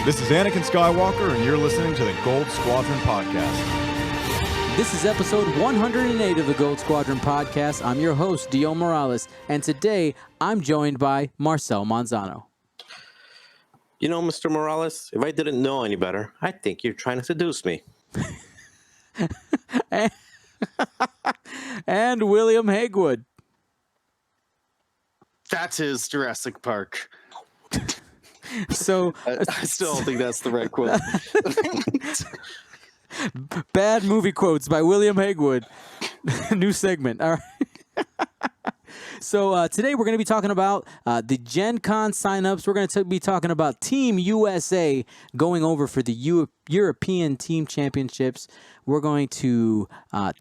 This is Anakin Skywalker, and you're listening to the Gold Squadron Podcast. This is episode 108 of the Gold Squadron Podcast. I'm your host, Dio Morales, and today I'm joined by Marcel Manzano. You know, Mr. Morales, if I didn't know any better, I think you're trying to seduce me. And William Hagewood. That's his Jurassic Park. So I still don't think that's the right quote. bad movie quotes by William Hagewood. New segment. All right. So today we're going to be talking about the Gen Con signups. We're going to be talking about Team USA going over for the European Team Championships. We're going to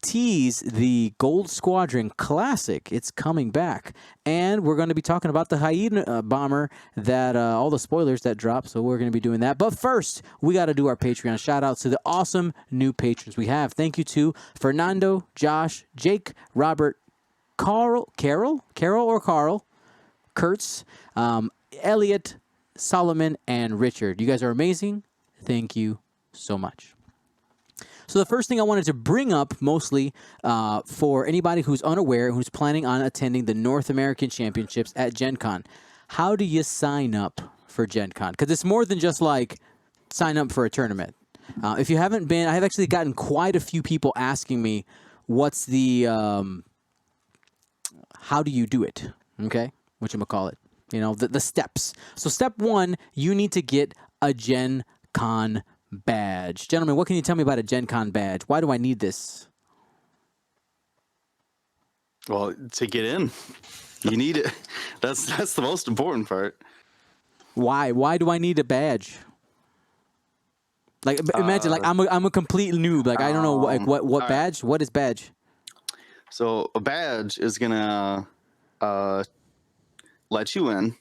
tease the Gold Squadron Classic. It's coming back. And we're going to be talking about the Hyena bomber that all the spoilers that dropped. So we're going to be doing that. But first, we got to do our Patreon shout outs to the awesome new patrons we have. Thank you to Fernando, Josh, Jake, Robert, Carl, Kurtz, Elliot, Solomon, and Richard. You guys are amazing. Thank you so much. So the first thing I wanted to bring up mostly for anybody who's unaware, who's planning on attending the North American Championships at Gen Con, how do you sign up for Gen Con? Because it's more than just like sign up for a tournament. If you haven't been, I have actually gotten quite a few people asking me what's the... how do you do it? Okay, whatchamacallit? You know, the steps. So step one, you need to get a Gen Con badge. Gentlemen, what can you tell me about a Gen Con badge? Why do I need this? Well, to get in, you need it. That's the most important part. Why? Why do I need a badge? Like, imagine, like I'm a complete noob. Like I don't know, what badge? What is badge? So a badge is gonna let you in,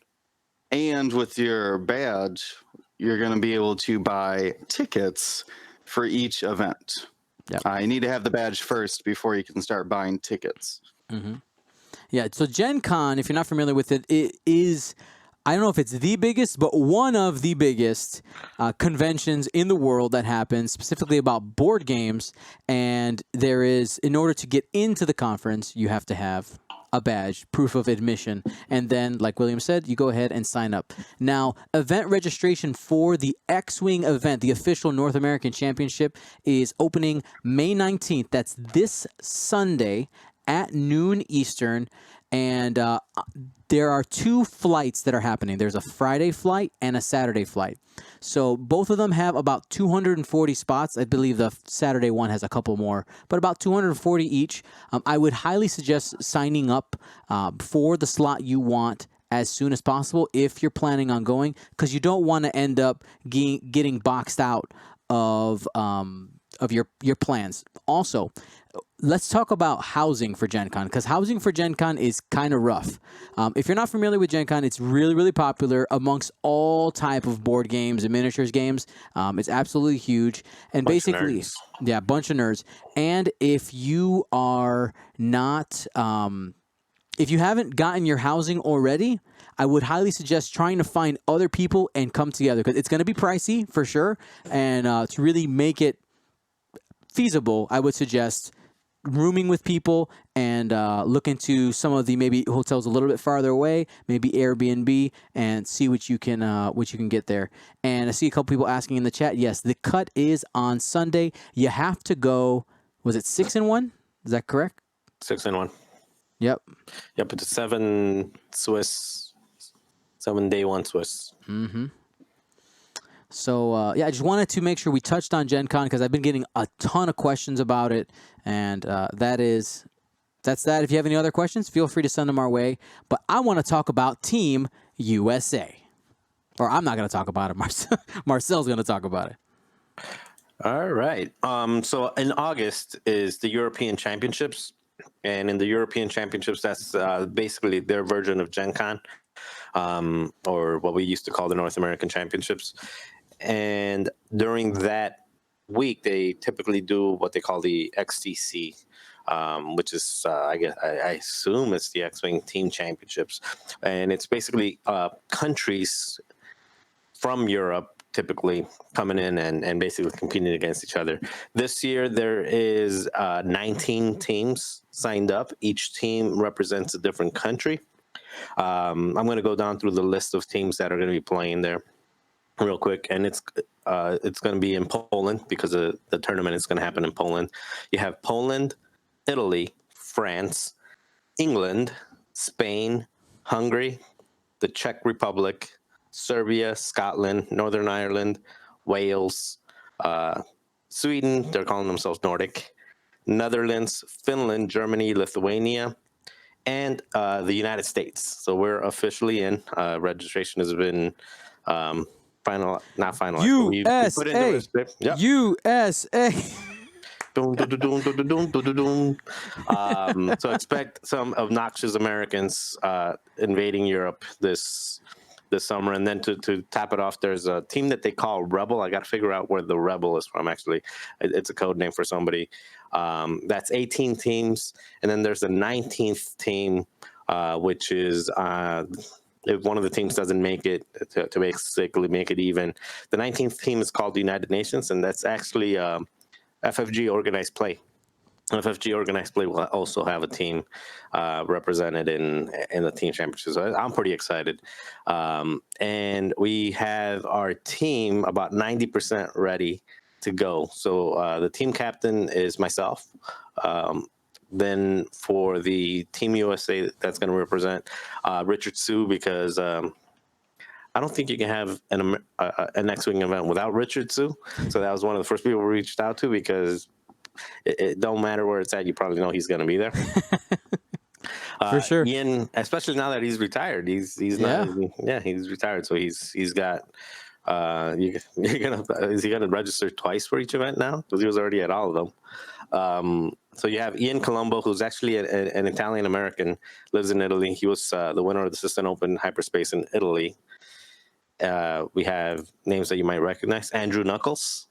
and with your badge, you're gonna be able to buy tickets for each event. Yep. You need to have the badge first before you can start buying tickets. Mm-hmm. Yeah. So Gen Con, if you're not familiar with it, it is. I don't know if it's the biggest, but one of the biggest conventions in the world that happens specifically about board games. And there is, in order to get into the conference, you have to have a badge, proof of admission. And then, like William said, you go ahead and sign up. Now, event registration for the X-Wing event, the official North American Championship, is opening May 19th. That's this Sunday at noon Eastern. And there are two flights that are happening. There's a Friday flight and a Saturday flight. So both of them have about 240 spots. I believe the Saturday one has a couple more, but about 240 each. I would highly suggest signing up for the slot you want as soon as possible if you're planning on going, because you don't want to end up getting boxed out of your plans. Also, let's talk about housing for Gen Con, because housing for Gen Con is kind of rough. If you're not familiar with Gen Con, it's really, really popular amongst all type of board games and miniatures games. It's absolutely huge. And basically, yeah, bunch of nerds. And if you are not, if you haven't gotten your housing already, I would highly suggest trying to find other people and come together, because it's going to be pricey for sure. And to really make it feasible, I would suggest rooming with people and look into some of the maybe hotels a little bit farther away, maybe Airbnb, and see what you can get there. And I see a couple people asking in the chat. Yes, the cut is on Sunday. You have to go. Was it 6-1? Is that correct? 6-1. Yep. Yep. It's 7 Swiss, 7 day 1 Swiss. Mm-hmm. So, yeah, I just wanted to make sure we touched on Gen Con, because I've been getting a ton of questions about it. And that's that. If you have any other questions, feel free to send them our way. But I want to talk about Team USA. Or I'm not going to talk about it. Marcel's going to talk about it. All right. So in August is the European Championships. And in the European Championships, that's basically their version of Gen Con, or what we used to call the North American Championships. And during that week, they typically do what they call the XTC, which is, I assume it's the X-Wing Team Championships. And it's basically countries from Europe typically coming in and basically competing against each other. This year, there is 19 teams signed up. Each team represents a different country. I'm going to go down through the list of teams that are going to be playing there real quick, and it's going to be in Poland because the tournament is going to happen in Poland. You have Poland, Italy, France, England, Spain, Hungary, the Czech Republic, Serbia, Scotland, Northern Ireland, Wales, Sweden, they're calling themselves Nordic, Netherlands, Finland, Germany, Lithuania, and the United States. So we're officially in. Registration has been not finalized. We put into USA. a script. Yep. USA. So expect some obnoxious Americans invading Europe this summer, and then to top it off, there's a team that they call Rebel. I got to figure out where the Rebel is from. Actually, it's a code name for somebody. That's 18 teams, and then there's a 19th team, which is if one of the teams doesn't make it to basically make it even. The 19th team is called the United Nations, and that's actually FFG Organized Play. FFG Organized Play will also have a team represented in the team championships. So I'm pretty excited. And we have our team about 90% ready to go. So the team captain is myself. Then for the Team USA that's going to represent Richard Sue, because I don't think you can have an X-Wing event without Richard Sue. So that was one of the first people we reached out to, because it don't matter where it's at. You probably know he's going to be there. For sure. Ian, especially now that he's retired, he's retired. So he's got. Is he gonna register twice for each event now? Because he was already at all of them. So you have Ian Colombo, who's actually an Italian American, lives in Italy. He was the winner of the System Open Hyperspace in Italy. We have names that you might recognize: Andrew Knuckles,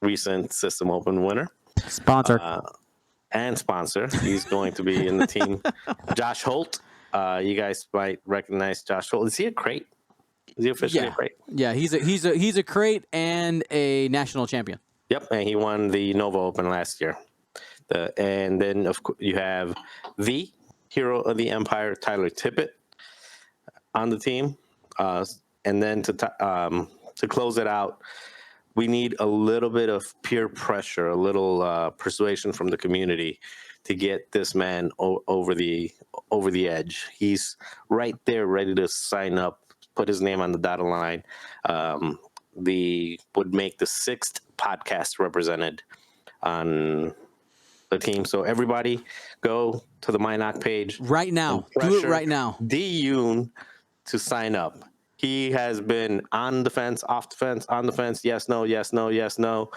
recent System Open winner, Sponsor. and sponsor. He's going to be in the team. Josh Holt. You guys might recognize Josh Holt. Is he a crate? Is he officially a crate? Yeah, he's a crate and a national champion. Yep, and he won the Nova Open last year. And then of course you have the hero of the Empire, Tyler Tippett, on the team. And then to close it out, we need a little bit of peer pressure, a little persuasion from the community to get this man over the edge. He's right there, ready to sign up, put his name on the dotted line. Would make the 6th podcast represented on the team. So everybody go to the Minoc page right now. Do it right now. D-Yoon to sign up. He has been on the fence, off the fence, on the fence. Yes, no, yes, no, yes, no.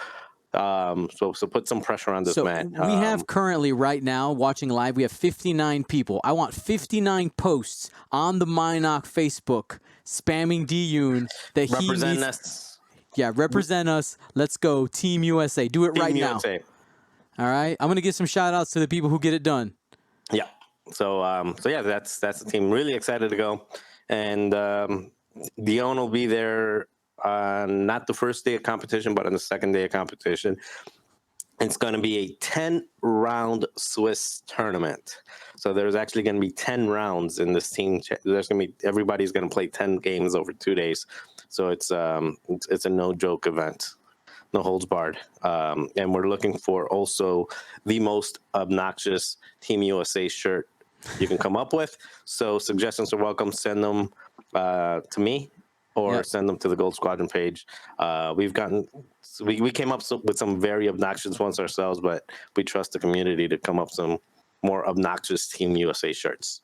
So put some pressure on this man. We have currently right now watching live. We have 59 people. I want 59 posts on the Minoc Facebook spamming D-Yoon that he needs. Us. Yeah, represent us. Let's go, Team USA. Do it right now. USA. All right. I'm gonna give some shout outs to the people who get it done. Yeah. So yeah, that's the team. Really excited to go, and Dion will be there on not the first day of competition, but on the second day of competition. It's going to be a 10-round Swiss tournament. So there's actually going to be 10 rounds in this team. Everybody's going to play 10 games over 2 days. So it's a no joke event, no holds barred. And we're looking for also the most obnoxious Team USA shirt you can come up with. So suggestions are welcome. Send them to me, or send them to the Gold Squadron page. We came up with some very obnoxious ones ourselves, but we trust the community to come up with some more obnoxious Team USA shirts.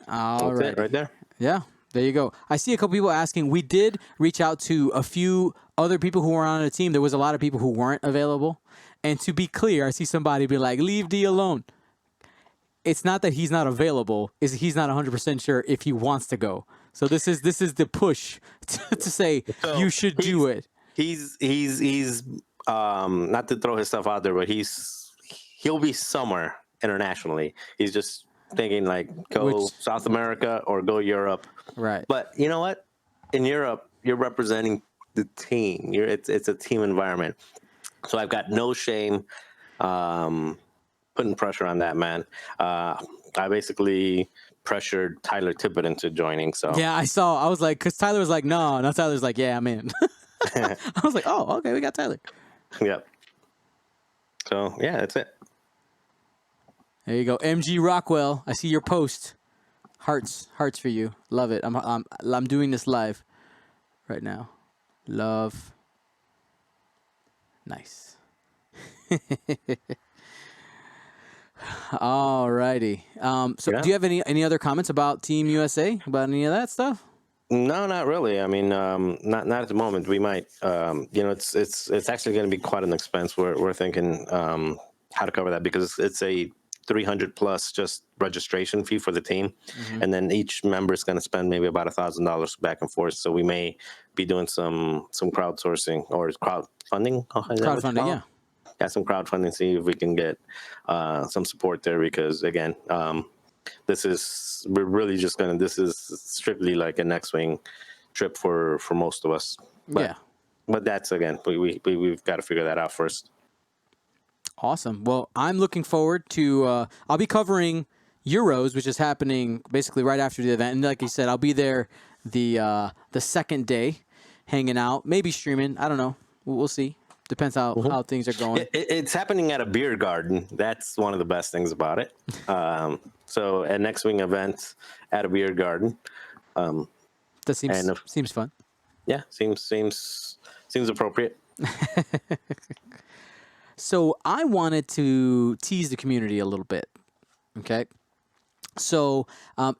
All That's right. it right there. Yeah, there you go. I see a couple people asking. We did reach out to a few other people who were on the team. There was a lot of people who weren't available. And to be clear, I see somebody be like, leave D alone. It's not that he's not available. Is he's not 100% sure if he wants to go. So this is the push to say you should do it. He's not to throw his stuff out there, but he'll be somewhere internationally. He's just thinking like go Which- South America or go Europe. Right. But you know what? In Europe, you're representing the team. It's a team environment. So I've got no shame putting pressure on that man. I basically pressured Tyler Tippett into joining. So Yeah, I saw. I was like, because Tyler was like, no. Now Tyler's like, yeah, I'm in. I was like, oh, okay, we got Tyler. Yep. So yeah, that's it. There you go, MG Rockwell. I see your post. Hearts for you. Love it. I'm doing this live right now. Love. Nice. Alrighty. So, Yeah. do you have any other comments about Team USA? About any of that stuff? No, not really. I mean, not at the moment. We might. It's actually going to be quite an expense. We're thinking how to cover that because it's a 300 plus just registration fee for the team, and then each member is going to spend maybe about $1,000 back and forth. So we may be doing some crowdsourcing or crowdfunding. Oh, is that what you Crowdfunding, call it? yeah. Yeah, some crowdfunding. See if we can get some support there because again, we're really just gonna. This is strictly like an X-wing trip for most of us. Yeah. But that's again, we've got to figure that out first. Awesome. Well, I'm looking forward to. I'll be covering Euros, which is happening basically right after the event, and like you said, I'll be there the second day, hanging out, maybe streaming. I don't know. We'll see. Depends how things are going. It's happening at a beer garden. That's one of the best things about it. So an X-wing event at a beer garden. That seems fun. Yeah, seems appropriate. So I wanted to tease the community a little bit. Okay. So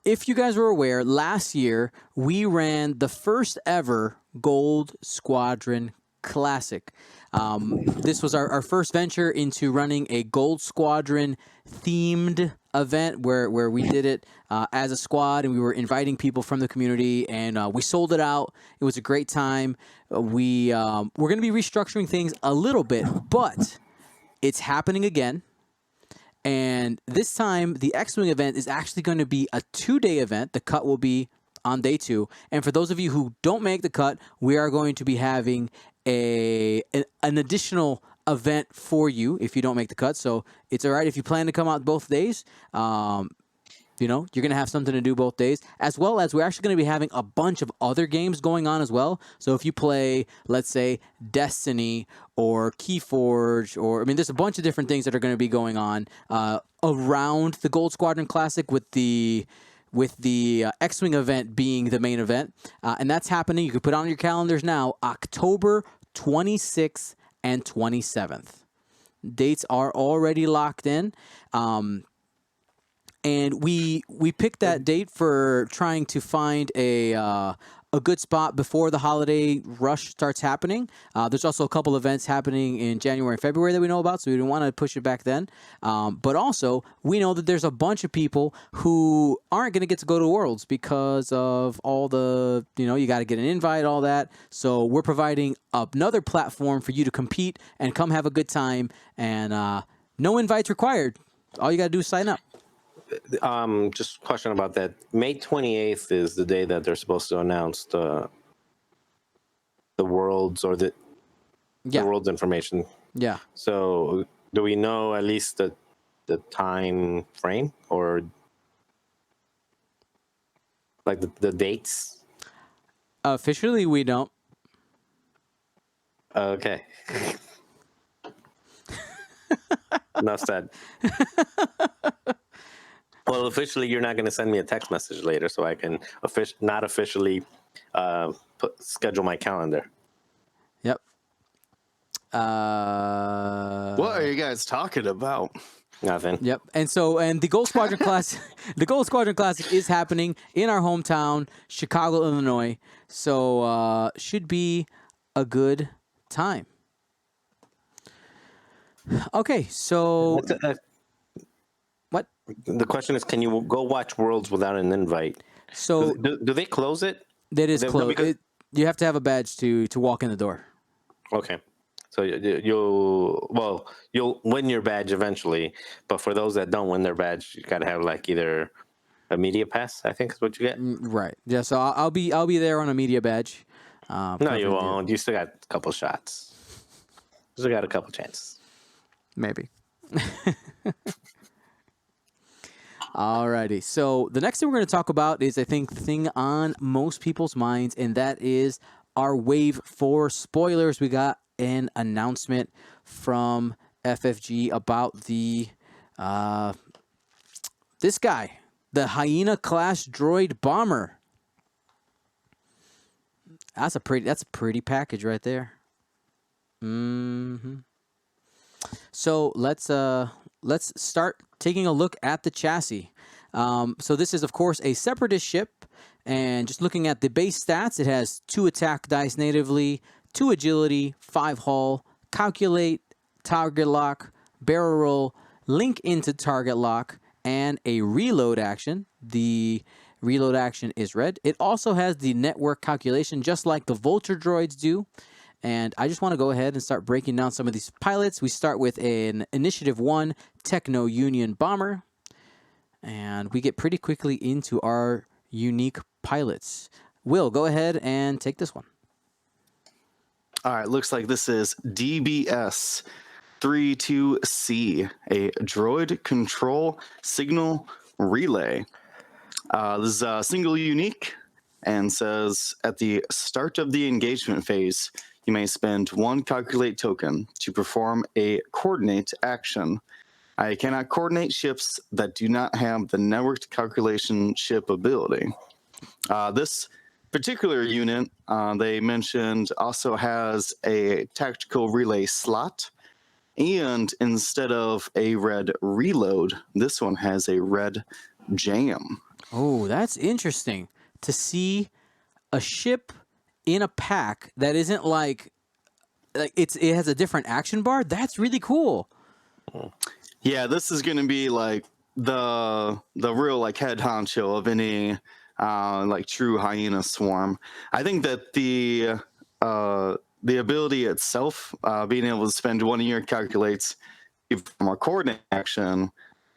if you guys were aware, last year we ran the first ever Gold Squadron Classic. This was our first venture into running a Gold Squadron themed event where we did it as a squad, and we were inviting people from the community, and we sold it out. It was a great time. We're going to be restructuring things a little bit, but it's happening again. And this time, the X-Wing event is actually going to be a 2-day event. The cut will be on day 2. And for those of you who don't make the cut, we are going to be having an additional event for you if you don't make the cut. So it's all right if you plan to come out both days. You're going to have something to do both days, as well as we're actually going to be having a bunch of other games going on as well. So if you play, let's say, Destiny or Keyforge, there's a bunch of different things that are going to be going on around the Gold Squadron Classic with the X-Wing event being the main event. And that's happening. You can put on your calendars now, October 26th and 27th. Dates are already locked in. And we picked that date for trying to find a good spot before the holiday rush starts happening. There's also a couple events happening in January and February that we know about, so we didn't want to push it back then. But also, we know that there's a bunch of people who aren't going to get to go to Worlds because of all the, you got to get an invite, all that. So we're providing another platform for you to compete and come have a good time, and no invites required. All you got to do is sign up. Just a question about that. May 28th is the day that they're supposed to announce the worlds or the world's information. Yeah. So do we know at least the time frame or like the dates? Officially, we don't. Okay. Enough said. Well, officially, you're not going to send me a text message later, so I can not officially schedule my calendar. Yep. What are you guys talking about? Nothing. Yep. And the Gold Squadron Classic, the Gold Squadron Classic is happening in our hometown, Chicago, Illinois. So should be a good time. Okay, so what? The question is, can you go watch Worlds without an invite? So do they close it? That is closed. You have to have a badge to walk in the door. Okay. So you'll win your badge eventually, but for those that don't win their badge, you gotta have like either a media pass, I think is what you get. Right. Yeah. So I'll be there on a media badge. No, covering you the- won't. You still got a couple shots. You still got a couple chances. Maybe. Alrighty. So the next thing we're going to talk about is, I think, the thing on most people's minds, and that is our Wave 4 spoilers. We got an announcement from FFG about the this guy, the Hyena class droid bomber. That's a pretty package right there. So let's start taking a look at the chassis. So this is, of course, a Separatist ship, and just looking at the base stats, it has 2 attack dice natively, 2 agility, 5 hull, calculate, target lock, barrel roll, link into target lock, and a reload action. The reload action is red. It also has the network calculation, just like the Vulture droids do. And I just want to go ahead and start breaking down some of these pilots. We start with an Initiative 1 Techno Union bomber. And we get pretty quickly into our unique pilots. Will, go ahead and take this one. All right, looks like this is DBS 32C, a droid control signal relay. This is a single unique and says at the start of the engagement phase, you may spend 1 calculate token to perform a coordinate action. I cannot coordinate ships that do not have the networked calculation ship ability. This particular unit, they mentioned, also has a tactical relay slot. And instead of a red reload, this one has a red jam. Oh, that's interesting to see a ship in a pack that isn't like it has a different action bar. That's really cool. Yeah, this is going to be like the real like head honcho of any like true hyena swarm. I think that the ability itself, being able to spend 1 year calculates from a coordinate action,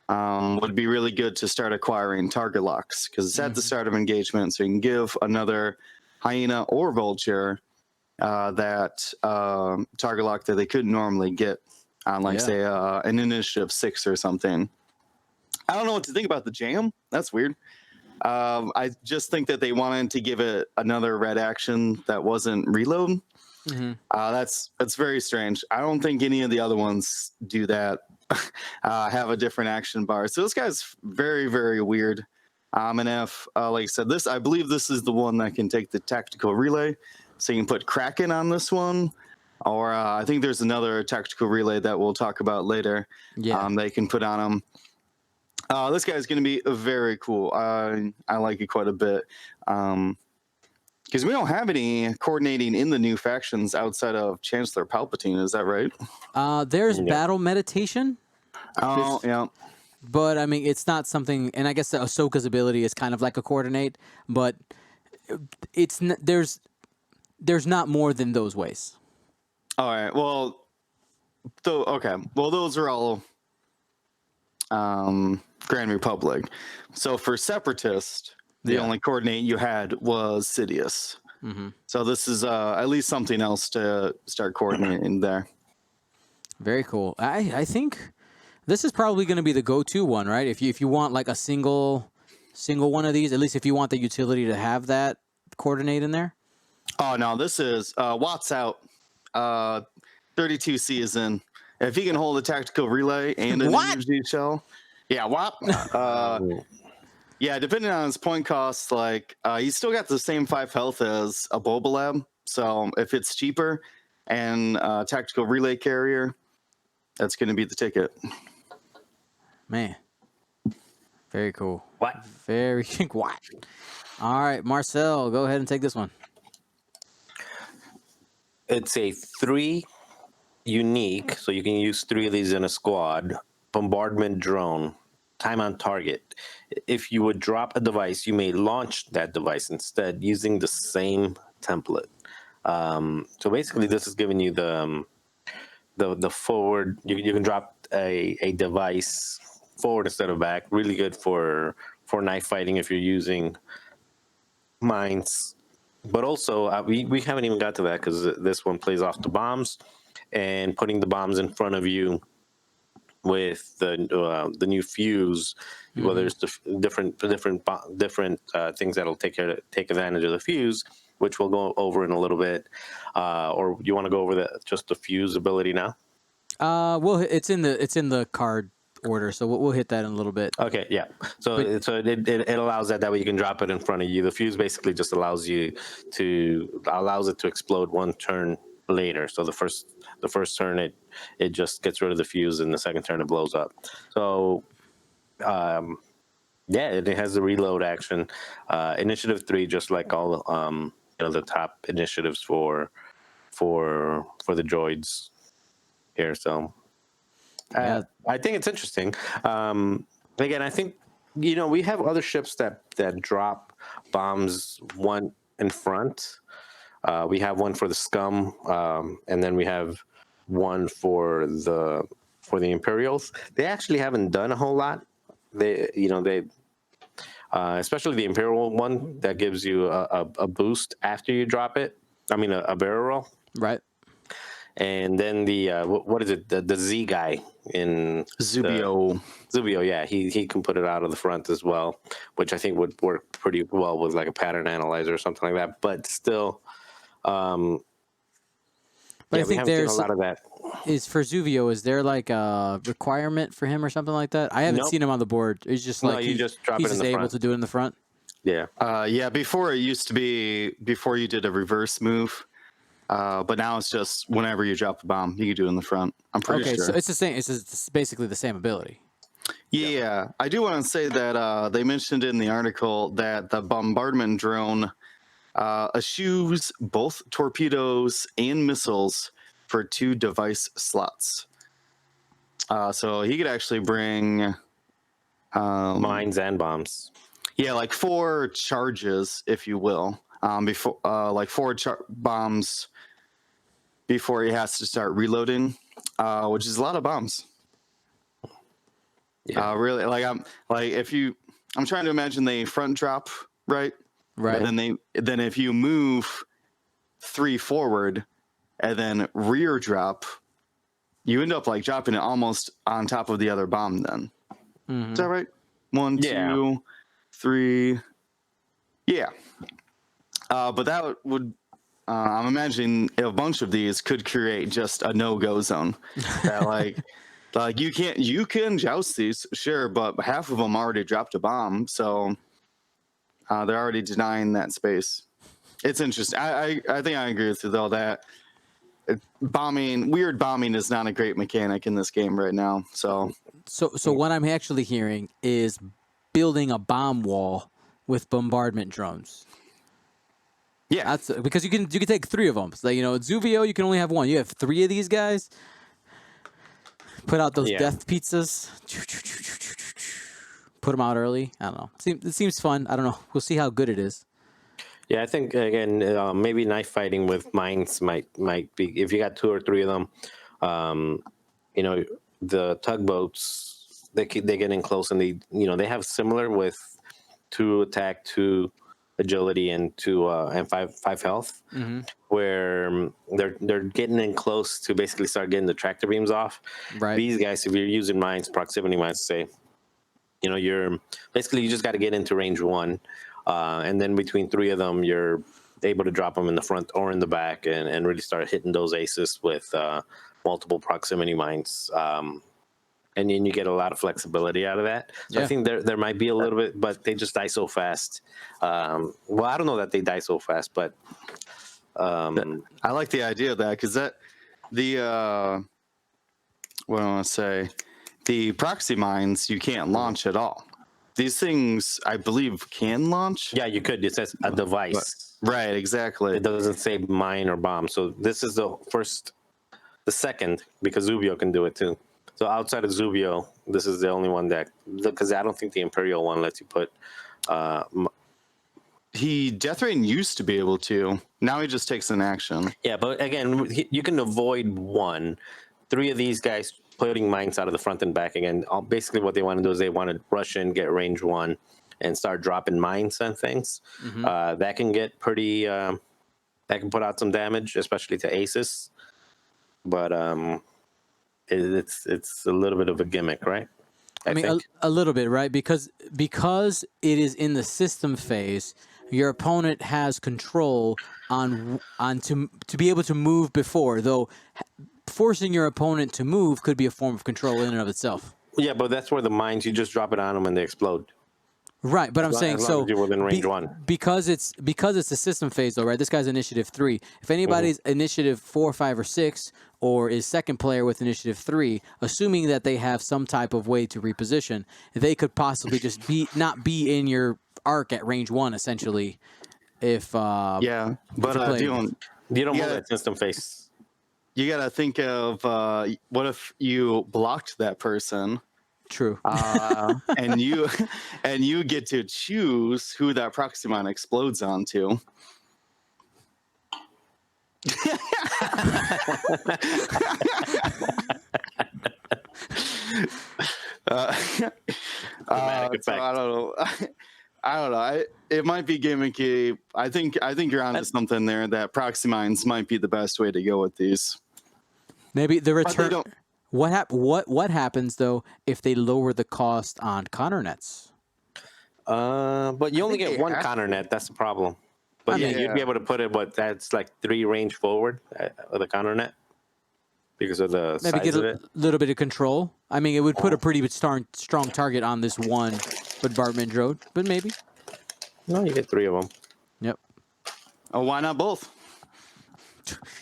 would be really good to start acquiring target locks, because it's at the start of engagement, so you can give another hyena or vulture that target lock that they couldn't normally get on, like, say, an Initiative 6 or something. I don't know what to think about the jam. That's weird. I just think that they wanted to give it another red action that wasn't reload. That's very strange. I don't think any of the other ones do that. Have a different action bar. So this guy's very, very weird. And if, like I said, I believe this is the one that can take the tactical relay. So you can put Kraken on this one. Or I think there's another tactical relay that we'll talk about later. Yeah. They can put on them. This guy's going to be very cool. I like it quite a bit. Because we don't have any coordinating in the new factions outside of Chancellor Palpatine. Is that right? There's battle meditation. Oh, yeah. But I mean, it's not something, and I guess Ahsoka's ability is kind of like a coordinate, but there's not more than those ways. All right. Well, okay. Well, those are all Grand Republic. So for Separatist, the only coordinate you had was Sidious. So this is at least something else to start coordinating there. Very cool. I think this is probably going to be the go-to one, right? If you want like a single one of these, at least if you want the utility to have that coordinate in there. Oh no, this is Watt's out. 32C is in. If he can hold a tactical relay and an energy shell, yeah, Watt. Yeah, depending on his point cost, like he's still got the same 5 health as a Bobalab. So if it's cheaper and tactical relay carrier, that's going to be the ticket. Man, very cool. What? Very what? All right, Marcel, go ahead and take this one. It's a 3 unique, so you can use 3 of these in a squad. Bombardment drone, time on target. If you would drop a device, you may launch that device instead using the same template. So basically, this is giving you the the forward. You can drop a device forward instead of back. Really good for knife fighting if you're using mines. But also, we haven't even got to that because this one plays off the bombs and putting the bombs in front of you with the new fuse, whether it's the different things that'll take advantage of the fuse, which we'll go over in a little bit. Or you want to go over just the fuse ability now? Well, it's in the card order, so we'll hit that in a little bit. Okay, yeah. So it allows that way you can drop it in front of you. The fuse basically just allows it to explode one turn later. So the first turn it just gets rid of the fuse, and the second turn it blows up. So yeah, it has the reload action. Initiative 3, just like all the top initiatives for the droids here. So Yeah. I think it's interesting. Again, I think we have other ships that drop bombs one in front. We have one for the scum, and then we have one for the Imperials. They actually haven't done a whole lot. They especially the Imperial one that gives you a boost after you drop it. I mean a barrel roll. Right. And then the what is it? The Z guy in Zubio. Zubio, yeah, he can put it out of the front as well, which I think would work pretty well with like a pattern analyzer or something like that. But still, But I think there's a lot of that. Is for Zuvio. Is there like a requirement for him or something like that? I haven't Nope. seen him on the board. He's just like you just drop he's it in just the able front. to do it in the front. Yeah, Yeah, before it used to be before you did a reverse move, but now it's just whenever you drop a bomb, you can do it in the front. I'm pretty Okay, sure. so it's the same. It's basically the same ability. Yeah, I do want to say that they mentioned in the article that the bombardment drone eschews both torpedoes and missiles for 2 device slots. So he could actually bring, mines and bombs. yeah, like 4 charges, if you will, before like 4 bombs before he has to start reloading, which is a lot of bombs. Yeah. Really, I'm trying to imagine they front drop, right? Right. And then if you move 3 forward and then rear drop, you end up like dropping it almost on top of the other bomb. Then is that right? 1, Yeah. 2, 3. Yeah. But that would. I'm imagining a bunch of these could create just a no-go zone. That like you can joust these, sure, but half of them already dropped a bomb, so they're already denying that space. It's interesting. I think I agree with you though that weird bombing is not a great mechanic in this game right now. So what I'm actually hearing is building a bomb wall with bombardment drones. yeah, That's because you can take 3 of them. So, Zuvio, you can only have 1. You have 3 of these guys. Put out those Yeah. death pizzas. Put them out early. I don't know. It seems fun. I don't know. We'll see how good it is. Yeah, I think again maybe knife fighting with mines might be if you got 2 or 3 of them. The tugboats they get in close and they have similar with 2 attack, 2 agility, and 2 and 5 health, where they're getting in close to basically start getting the tractor beams off. Right. These guys, if you're using mines, proximity mines, say, you're basically you just got to get into range 1. And then between 3 of them, you're able to drop them in the front or in the back and really start hitting those aces with multiple proximity mines. And then you get a lot of flexibility out of that. So Yeah. I think there might be a little bit, but they just die so fast. Well, I don't know that they die so fast, but I like the idea of that because what do I want to say? The proxy mines you can't launch at all. These things, I believe, can launch. yeah, you could. It says a device. Right, exactly. It doesn't say mine or bomb. So this is the second, because Zubio can do it too. So outside of Zubio, this is the only one because I don't think the Imperial one lets you put. Death Rain used to be able to. Now he just takes an action. Yeah, but again, you can avoid one, 3 of these guys putting mines out of the front and back again. Basically, what they want to do is they want to rush in, get range 1, and start dropping mines and things. That can get pretty. That can put out some damage, especially to aces. But it's a little bit of a gimmick, right? I mean, a little bit, right? Because it is in the system phase, your opponent has control on to be able to move before, though forcing your opponent to move could be a form of control in and of itself. Yeah, but that's where the mines, you just drop it on them and they explode. Right, but I'm saying as long so as you're within range 1. because it's a system phase though, right? This guy's initiative 3. If anybody's initiative 4, 5, or 6, or is second player with initiative 3, assuming that they have some type of way to reposition, they could possibly just not be in your arc at range 1 essentially. If But You don't Yeah. hold that system face. you gotta think of what if you blocked that person true. and you get to choose who that proxy mine explodes onto. Dramatic So effect. I don't know. I don't know. It might be gimmicky. I think you're onto something there. That proxy mines might be the best way to go with these. Maybe the they return. don't- What happens though if they lower the cost on Connor nets? But you only think get they one have Connor net. That's the problem. But yeah, you'd be able to put it, but that's like 3 range forward of the Connor net because of the Maybe size get of a it. little bit of control. I mean, it would put a pretty strong target on this one bombardment drone, but maybe. No, you get 3 of them. Yep. Oh, why not both?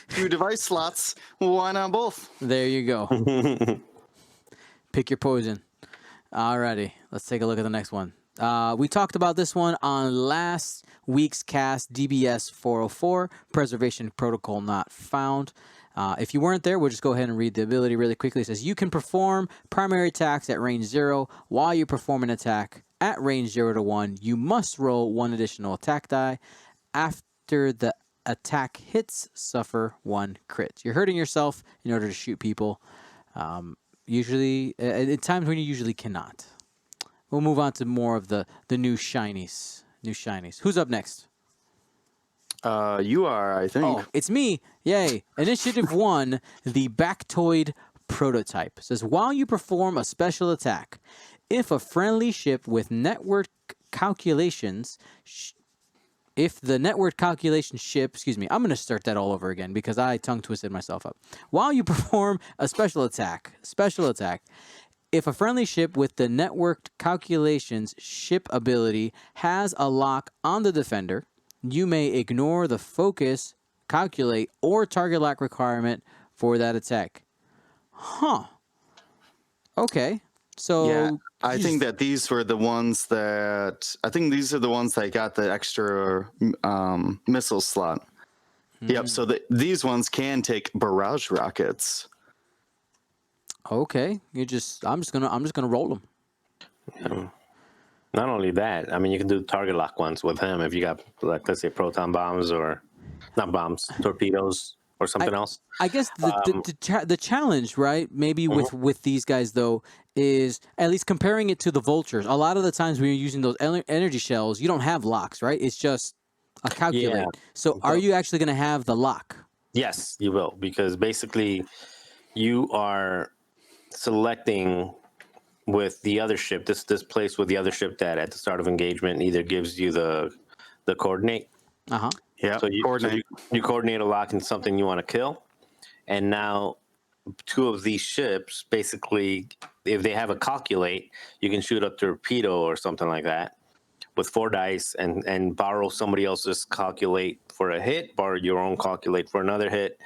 2 device slots. Why not both? There you go. Pick your poison. Alrighty, let's take a look at the next one. We talked about this one on last week's cast, DBS 404, Preservation Protocol Not Found. If you weren't there, we'll just go ahead and read the ability really quickly. It says, you can perform primary attacks at range 0. While you perform an attack at range 0 to 1, you must roll 1 additional attack die. After the attack hits, suffer 1 crit. You're hurting yourself in order to shoot people. Usually, at times when you usually cannot. We'll move on to more of the new shinies. Who's up next? You are, I think. Oh, it's me. Yay. Initiative 1, the Bactoid Prototype. Says, while you perform a special attack, if a friendly ship with network calculations... If the network calculation ship, I'm going to start that all over again because I tongue twisted myself up. While you perform a special attack, if a friendly ship with the networked calculations ship ability has a lock on the defender, you may ignore the focus, calculate, or target lock requirement for that attack. Huh. Okay. So Yeah, I you think that these were the ones that these are the ones that got the extra missile slot. Yep. So these ones can take barrage rockets. okay. I'm just gonna roll them. Not only that, I mean, you can do target lock ones with him if you got, like, let's say, proton bombs or not bombs, torpedoes or something else. I guess the challenge, right? Maybe with these guys though, is at least comparing it to the vultures. A lot of the times when you're using those energy shells, you don't have locks, right? It's just a calculate. Yeah. So are you actually going to have the lock? Yes, you will, because basically you are selecting with the other ship, this place with the other ship that at the start of engagement either gives you the coordinate. Uh huh. Yeah. So you coordinate a lock in something you want to kill, and now 2 of these ships, basically, if they have a calculate, you can shoot a torpedo or something like that with 4 dice and borrow somebody else's calculate for a hit, borrow your own calculate for another hit,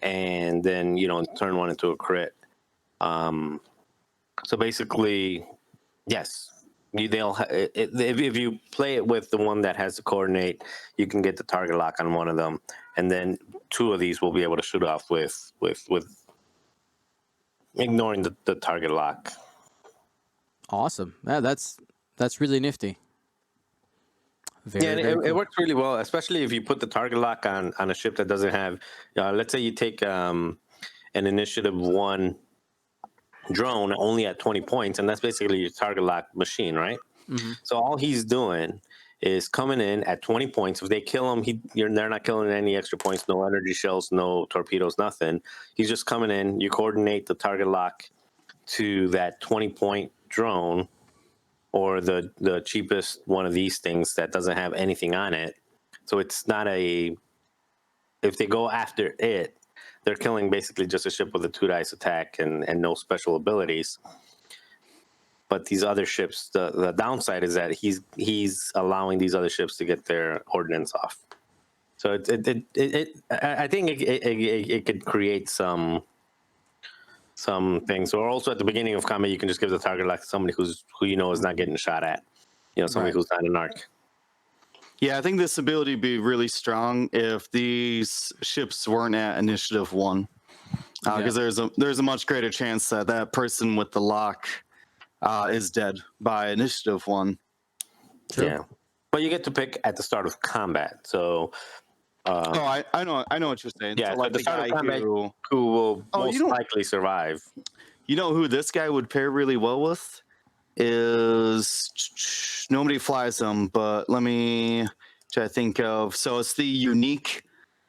and then turn one into a crit. So basically, yes. If you play it with the one that has the coordinate, you can get the target lock on one of them, and then 2 of these will be able to shoot off with ignoring the target lock. Awesome. Yeah, that's really nifty. Very, Yeah, very it cool. works really well, especially if you put the target lock on a ship that doesn't have. Let's say you take an Initiative 1 drone only at 20 points, and that's basically your target lock machine, right? Mm-hmm. So all he's doing is coming in at 20 points. If they kill him, they're not killing any extra points, no energy shells, no torpedoes, nothing. He's just coming in. You coordinate the target lock to that 20-point drone or the cheapest one of these things that doesn't have anything on it. So it's not if they go after it, they're killing basically just a ship with a 2 dice attack and no special abilities. But these other ships, the downside is that he's allowing these other ships to get their ordnance off. So I think it could create some things. Or also at the beginning of combat, you can just give the target lock to somebody who you know is not getting shot at. Somebody who's not an arc. Yeah, I think this ability would be really strong if these ships weren't at Initiative 1. Because there's a much greater chance that person with the lock is dead by Initiative 1. True. Yeah. But you get to pick at the start of combat. So I know what you're saying. yeah, so like at the start of combat, who will most likely survive. You know who this guy would pair really well with? Is nobody flies them, but let me try to think of. So it's the unique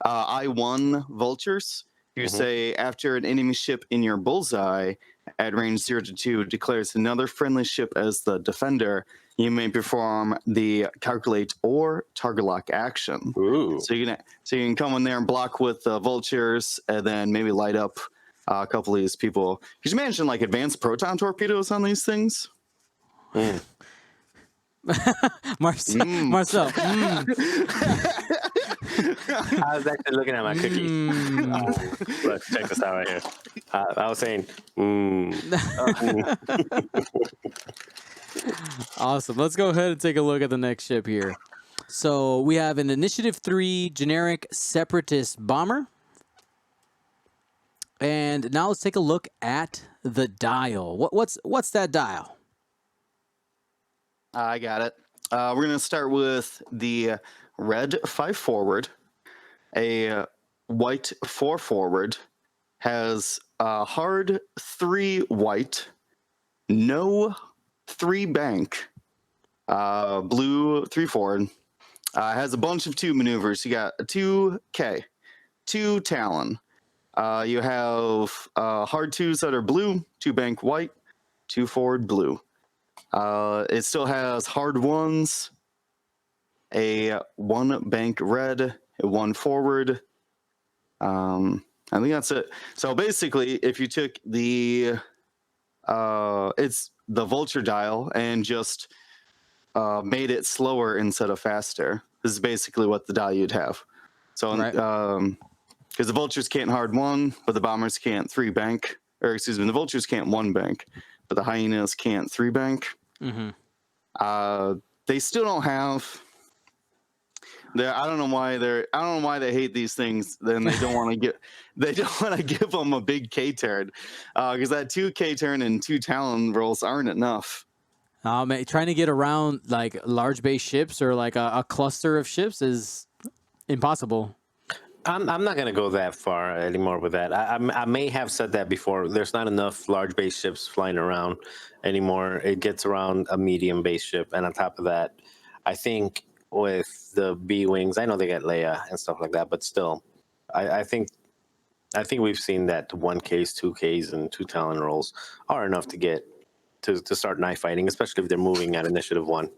I-1 vultures. You say after an enemy ship in your bullseye at range 0 to 2 declares another friendly ship as the defender, you may perform the calculate or target lock action. Ooh. So you can come in there and block with vultures, and then maybe light up a couple of these people. Could you imagine like advanced proton torpedoes on these things? Marcel. I was actually looking at my cookie. Look, check this out right here. I was saying, Awesome. Let's go ahead and take a look at the next ship here. So we have an Initiative 3 generic separatist bomber. And now let's take a look at the dial. What's that dial? I got it. We're going to start with the red 5 forward, a white 4 forward, has a hard 3 white, no 3 bank, blue 3 forward, has a bunch of 2 maneuvers. You got a 2K, 2 Talon. You have hard 2s that are blue, 2 bank white, 2 forward blue. It still has hard 1s, a 1 bank red, a 1 forward. I think that's it. So basically, if you took it's the vulture dial and just made it slower instead of faster, this is basically what the dial you'd have. So, because the vultures can't hard 1, but the bombers can't 3 bank, or excuse me, the vultures can't 1 bank, but the hyenas can't 3 bank. They still don't have. I don't know why they hate these things. Then they don't want to get. They don't want to give them a big K turn, because that 2 K turn and 2 Talon rolls aren't enough. Trying to get around like large base ships or like a cluster of ships is impossible. I'm not going to go that far anymore with that. I may have said that before. There's not enough large base ships flying around anymore. It gets around a medium base ship. And on top of that, I think with the B-Wings, I know they got Leia and stuff like that, but still, I think we've seen that 1Ks, 2Ks, and 2 Talon rolls are enough to get to start knife fighting, especially if they're moving at Initiative 1.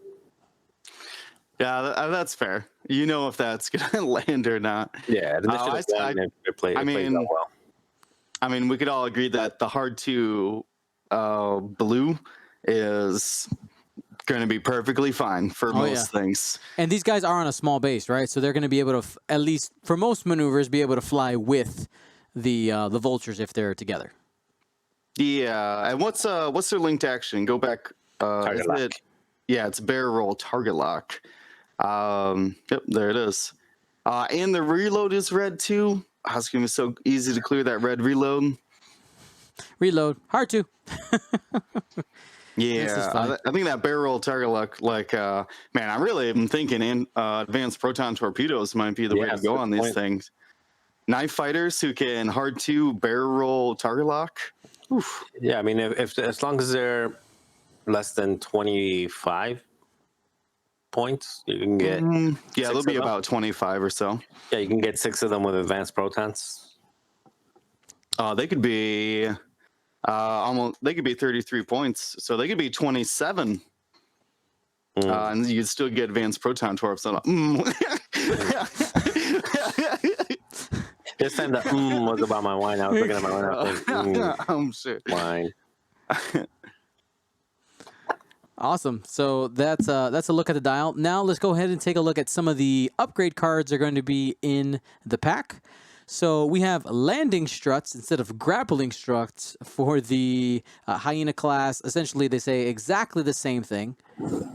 Yeah, that's fair. You know if that's gonna land or not. Yeah, Initiative 1, it plays out well. I mean, we could all agree that the hard 2 blue is going to be perfectly fine for most things. And these guys are on a small base, right? So they're going to be able to, at least for most maneuvers, be able to fly with the vultures if they're together. Yeah, and what's their linked action? Go back. Target lock. It's barrel roll target lock. Yep, there it is. And the reload is red too. It's gonna be so easy to clear that red reload. Reload, hard to. Yeah, I think that barrel roll target lock, man, I really am thinking advanced proton torpedoes might be the way to go on these things. knife fighters who can hard to barrel roll target lock. Oof. Yeah, I mean, if as long as they're less than 25 points, you can get Yeah, six there'll of be them. about 25 or so. Yeah, you can get 6 of them with advanced protons. They could be almost. They could be 33 points, so they could be 27. And you'd still get advanced proton torps. So, This time the was about my wine. I was looking at my wine. I was thinking, I'm sure. wine. Awesome. So that's a look at the dial. Now let's go ahead and take a look at some of the upgrade cards that are going to be in the pack. So we have landing struts instead of grappling struts for the hyena class. Essentially, they say exactly the same thing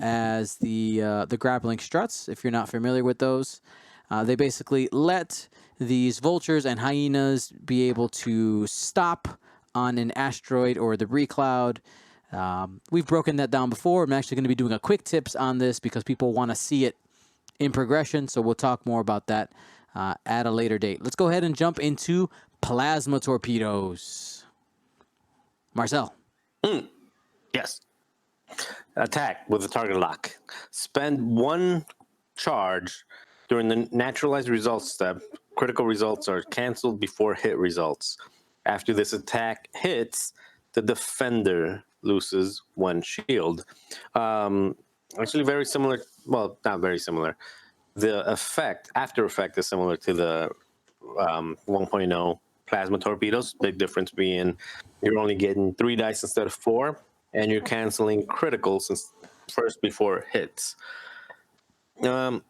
as the grappling struts. If you're not familiar with those, they basically let these vultures and hyenas be able to stop on an asteroid or debris cloud. We've broken that down before. I'm actually going to be doing a quick tips on this because people want to see it in progression. So we'll talk more about that at a later date. Let's go ahead and jump into plasma torpedoes. Marcel. Yes. Attack with a target lock. Spend 1 charge during the naturalized results step. Critical results are canceled before hit results. After this attack hits, the defender loses 1 shield. Actually, very similar. Well, not very similar. The after effect is similar to the 1.0 plasma torpedoes. Big difference being you're only getting 3 dice instead of 4, and you're canceling criticals first before it hits. I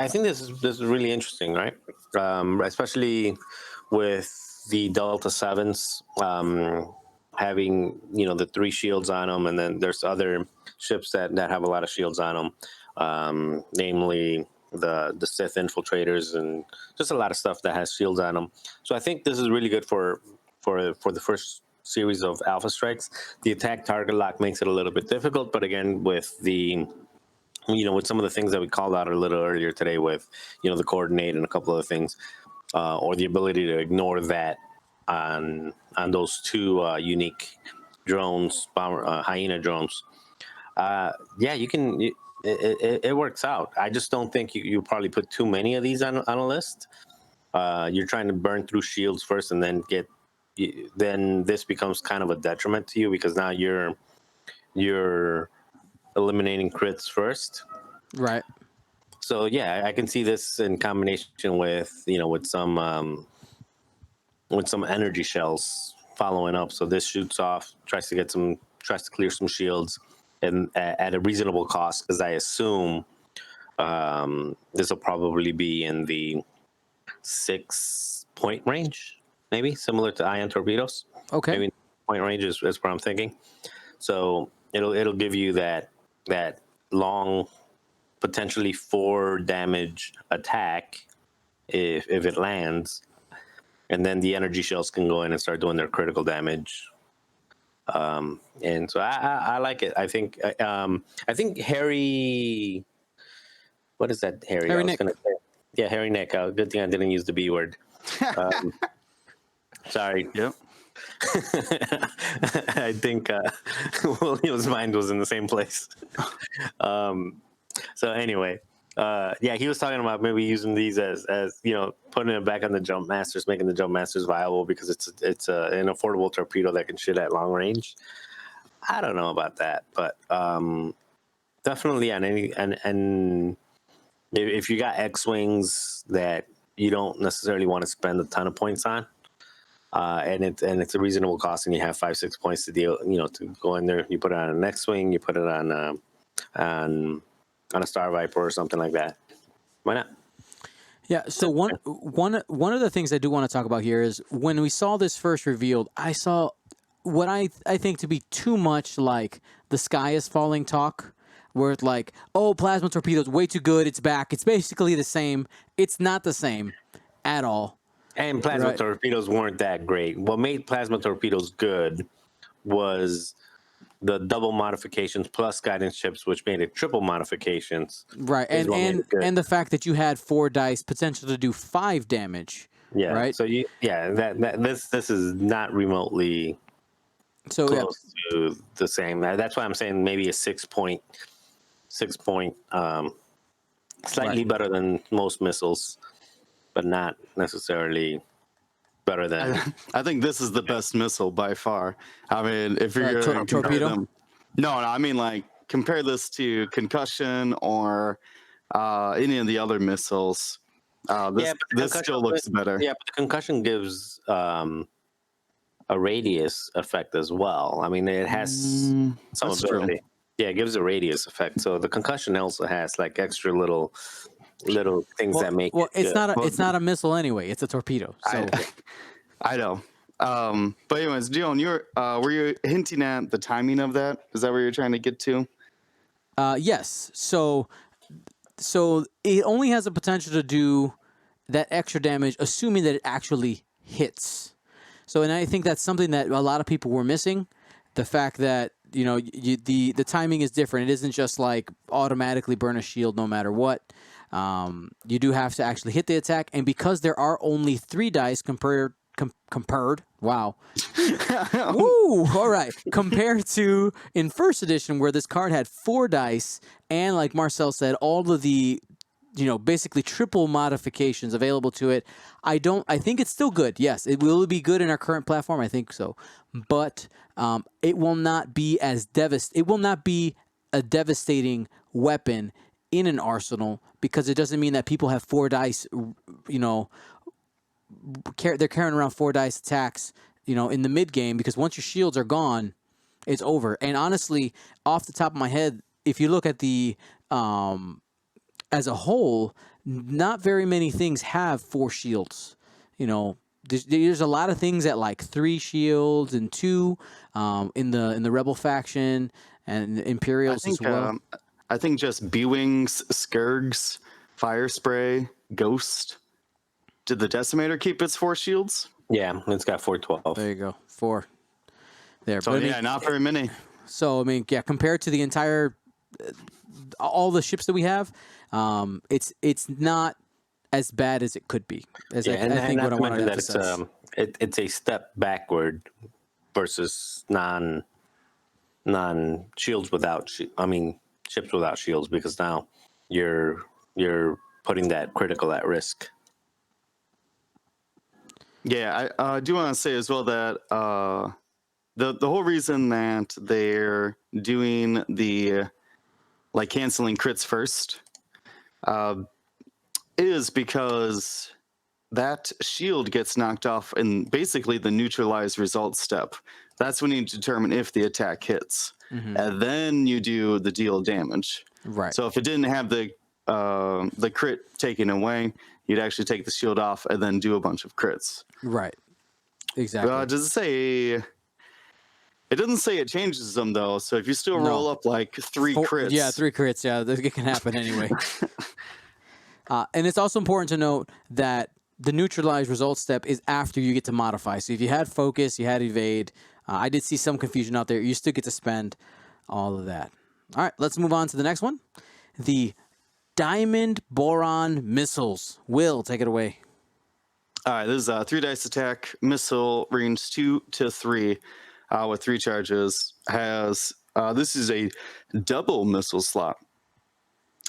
think this is really interesting, right? Especially with the Delta 7s having the 3 shields on them, and then there's other ships that have a lot of shields on them, namely the Sith infiltrators and just a lot of stuff that has shields on them. So I think this is really good for the first series of Alpha Strikes. The attack target lock makes it a little bit difficult, but again, with the with some of the things that we called out a little earlier today with, the coordinate and a couple other things, or the ability to ignore that on those 2 unique drones, hyena drones. You can. It works out. I just don't think you probably put too many of these on a list. You're trying to burn through shields first, and then then this becomes kind of a detriment to you because now you're eliminating crits first. Right. So yeah, I can see this in combination with with some energy shells following up. So this shoots off, tries to clear some shields, and at a reasonable cost, because I assume this will probably be in the 6-point range, maybe similar to ion torpedoes. Okay. Maybe point range is what I'm thinking. So it'll give you that long, potentially 4 damage attack if it lands, and then the energy shells can go in and start doing their critical damage. And so I like it. I think Harry. What is that, Harry? Harry Nick. Yeah, Harry Nick. Good thing I didn't use the B word. Sorry. Yep. I think William's mind was in the same place. So anyway, he was talking about maybe using these as putting it back on the Jump Masters, making the Jump Masters viable because it's an affordable torpedo that can shoot at long range. I don't know about that, but definitely on and if you got X-wings that you don't necessarily want to spend a ton of points on. And it's a reasonable cost, and you have 5-6 points to deal. To go in there, you put it on an X-wing, you put it on a Star Viper or something like that. Why not? Yeah. So one of the things I do want to talk about here is when we saw this first revealed, I saw what I think to be too much like the sky is falling talk, where it's like, oh, plasma torpedoes way too good, it's back. It's basically the same. It's not the same at all. And plasma torpedoes weren't that great. What made plasma torpedoes good was the double modifications plus guidance chips, which made it triple modifications. Right, is what made it good. and the fact that you had 4 dice potential to do 5 damage. Yeah. Right. So this is not remotely So yeah, close to the same. That's why I'm saying maybe a 6-point, slightly Right. better than most missiles, but not necessarily better than. I think this is the best missile by far. I mean, if you're going to compare torpedo? them, no, I mean like compare this to concussion or any of the other missiles. This but the this concussion- still looks better. Yeah, but the concussion gives a radius effect as well. I mean, it has some that's true. ability. Yeah, it gives a radius effect. So the concussion also has like extra little things that make. well, it it's good. not it's not a missile anyway. It's a torpedo. So I know. But anyways, Dion, were you hinting at the timing of that? Is that where you're trying to get to? yes. So it only has the potential to do that extra damage, assuming that it actually hits. So, and I think that's something that a lot of people were missing. The fact that the timing is different. It isn't just like automatically burn a shield no matter what. You do have to actually hit the attack, and because there are only 3 dice compared. Wow. Woo! All right. Compared to in first edition, where this card had 4 dice, and like Marcel said, all of the basically triple modifications available to it. I think it's still good. Yes, it will be good in our current platform. I think so, but it will not be as It will not be a devastating weapon in an arsenal because it doesn't mean that people have 4 dice. They're carrying around 4 dice attacks. In the mid game, because once your shields are gone, it's over. And honestly, off the top of my head, if you look at the as a whole, not very many things have 4 shields. There's a lot of things at like 3 shields and 2 in the Rebel faction and Imperials as well. I think just B-Wings, Skirgs, Fire Spray, Ghost. Did the Decimator keep its 4 shields? Yeah, it's got 412. There you go, 4. There. So But yeah, not very many. So compared to the entire all the ships that we have, it's not as bad as it could be. I think what I want to emphasize. It's a step backward versus non shields without. Ships without shields, because now you're putting that critical at risk. Yeah, I do want to say as well that the whole reason that they're doing the canceling crits first is because that shield gets knocked off in basically the neutralize result step. That's when you determine if the attack hits, and then you do the deal damage. Right. So if it didn't have the crit taken away, you'd actually take the shield off and then do a bunch of crits. Right. Exactly. Does it say? It doesn't say it changes them though. So if you still roll up like 3 crits, yeah, 3 crits. Yeah, it can happen anyway. And it's also important to note that the neutralize result step is after you get to modify. So if you had focus, you had evade. I did see some confusion out there. You still get to spend all of that. All right, let's move on to the next one. The Diamond Boron Missiles. Will, take it away. All right, this is a 3 dice attack missile, range 2 to 3, with 3 charges. This is a double missile slot.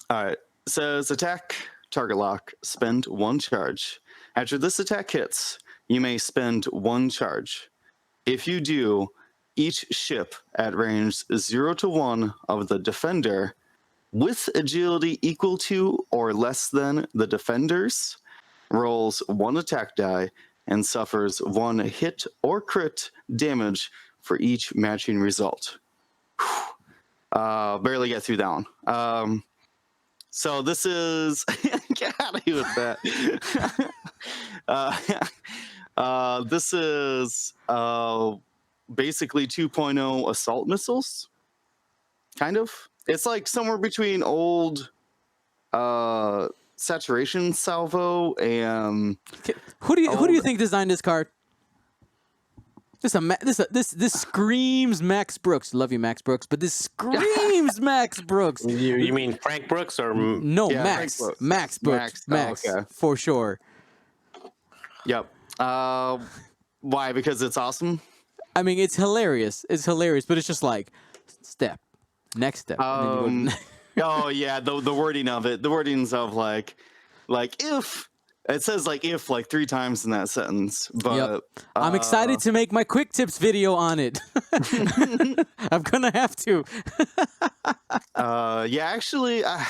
All right, says attack, target lock, spend 1 charge. After this attack hits, you may spend 1 charge. If you do, each ship at range 0 to 1 of the defender with agility equal to or less than the defender's rolls 1 attack die and suffers 1 hit or crit damage for each matching result. Barely get through that one. So this is get out of here with that. This is basically 2.0 assault missiles, kind of. It's like somewhere between old saturation salvo and Who do you think designed this card? This screams Max Brooks. Love you, Max Brooks, but this screams Max Brooks. You mean Frank Brooks or No, Yeah, Max. Frank Brooks. Max Brooks. Max. Oh, okay. For sure. Yep. Why? Because it's awesome. I mean, it's hilarious. It's hilarious, but it's just like step, next step. and then you go Oh yeah, the wording of it. The wordings of like if it says like if like 3 times in that sentence. But Yep. I'm excited to make my quick tips video on it. I'm gonna have to. yeah, actually, I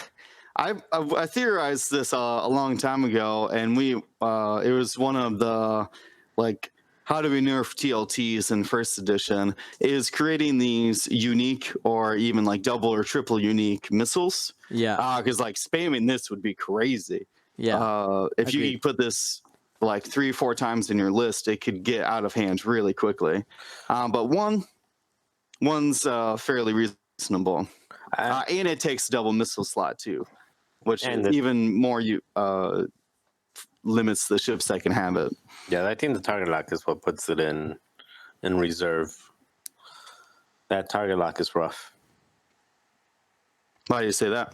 theorized this a long time ago, and it was one of the like how do we nerf TLTs in first edition is creating these unique or even like double or triple unique missiles. Yeah. Because like spamming this would be crazy. Yeah. If Agreed. you put this like 3-4 times in your list, it could get out of hand really quickly. But one's fairly reasonable, and it takes a double missile slot too, which even more limits the ships that can have it. Yeah, I think the target lock is what puts it in reserve. That target lock is rough. Why do you say that?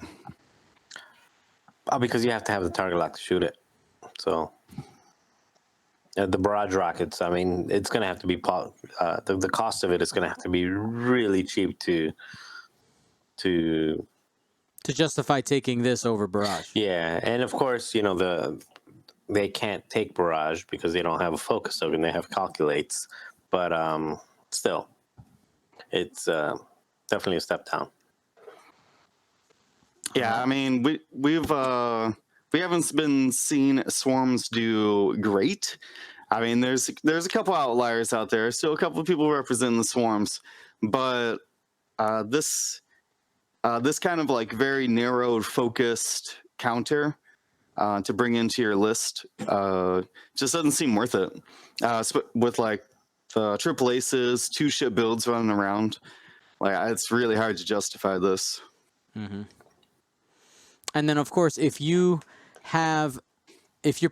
Because you have to have the target lock to shoot it. So the barrage rockets, I mean, it's going to have to be the cost of it is going to have to be really cheap to justify taking this over barrage. yeah, and of course, they can't take barrage because they don't have a focus token. They have calculates, but still, it's definitely a step down. Yeah, I mean we haven't been seeing swarms do great. I mean there's a couple outliers out there, still a couple of people representing the swarms, but this kind of like very narrowed focused counter to bring into your list just doesn't seem worth it. With like the triple aces, 2 ship builds running around, like it's really hard to justify this. Mm-hmm. And then, of course, if you're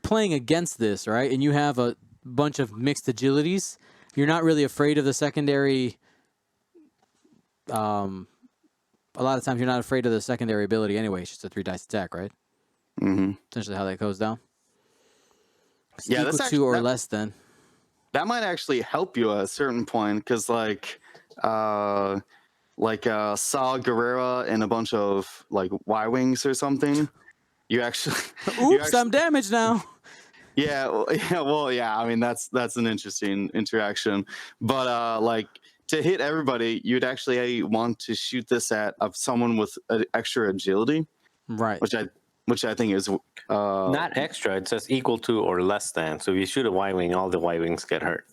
playing against this, right, and you have a bunch of mixed agilities, you're not really afraid of the secondary. A lot of times, you're not afraid of the secondary ability anyway. It's just a 3 dice attack, right? Mm-hmm. Essentially, how that goes down. It's Yeah, equal that's to or less than. That might actually help you at a certain point, because Saw Gerrera and a bunch of like Y-wings or something. You actually, Oops, I'm damaged now. Yeah, I mean that's an interesting interaction, but like to hit everybody, you'd actually want to shoot this at someone with extra agility, Right? Which I think is Not extra. It says equal to or less than. So if you shoot a Y-wing, all the Y-wings get hurt.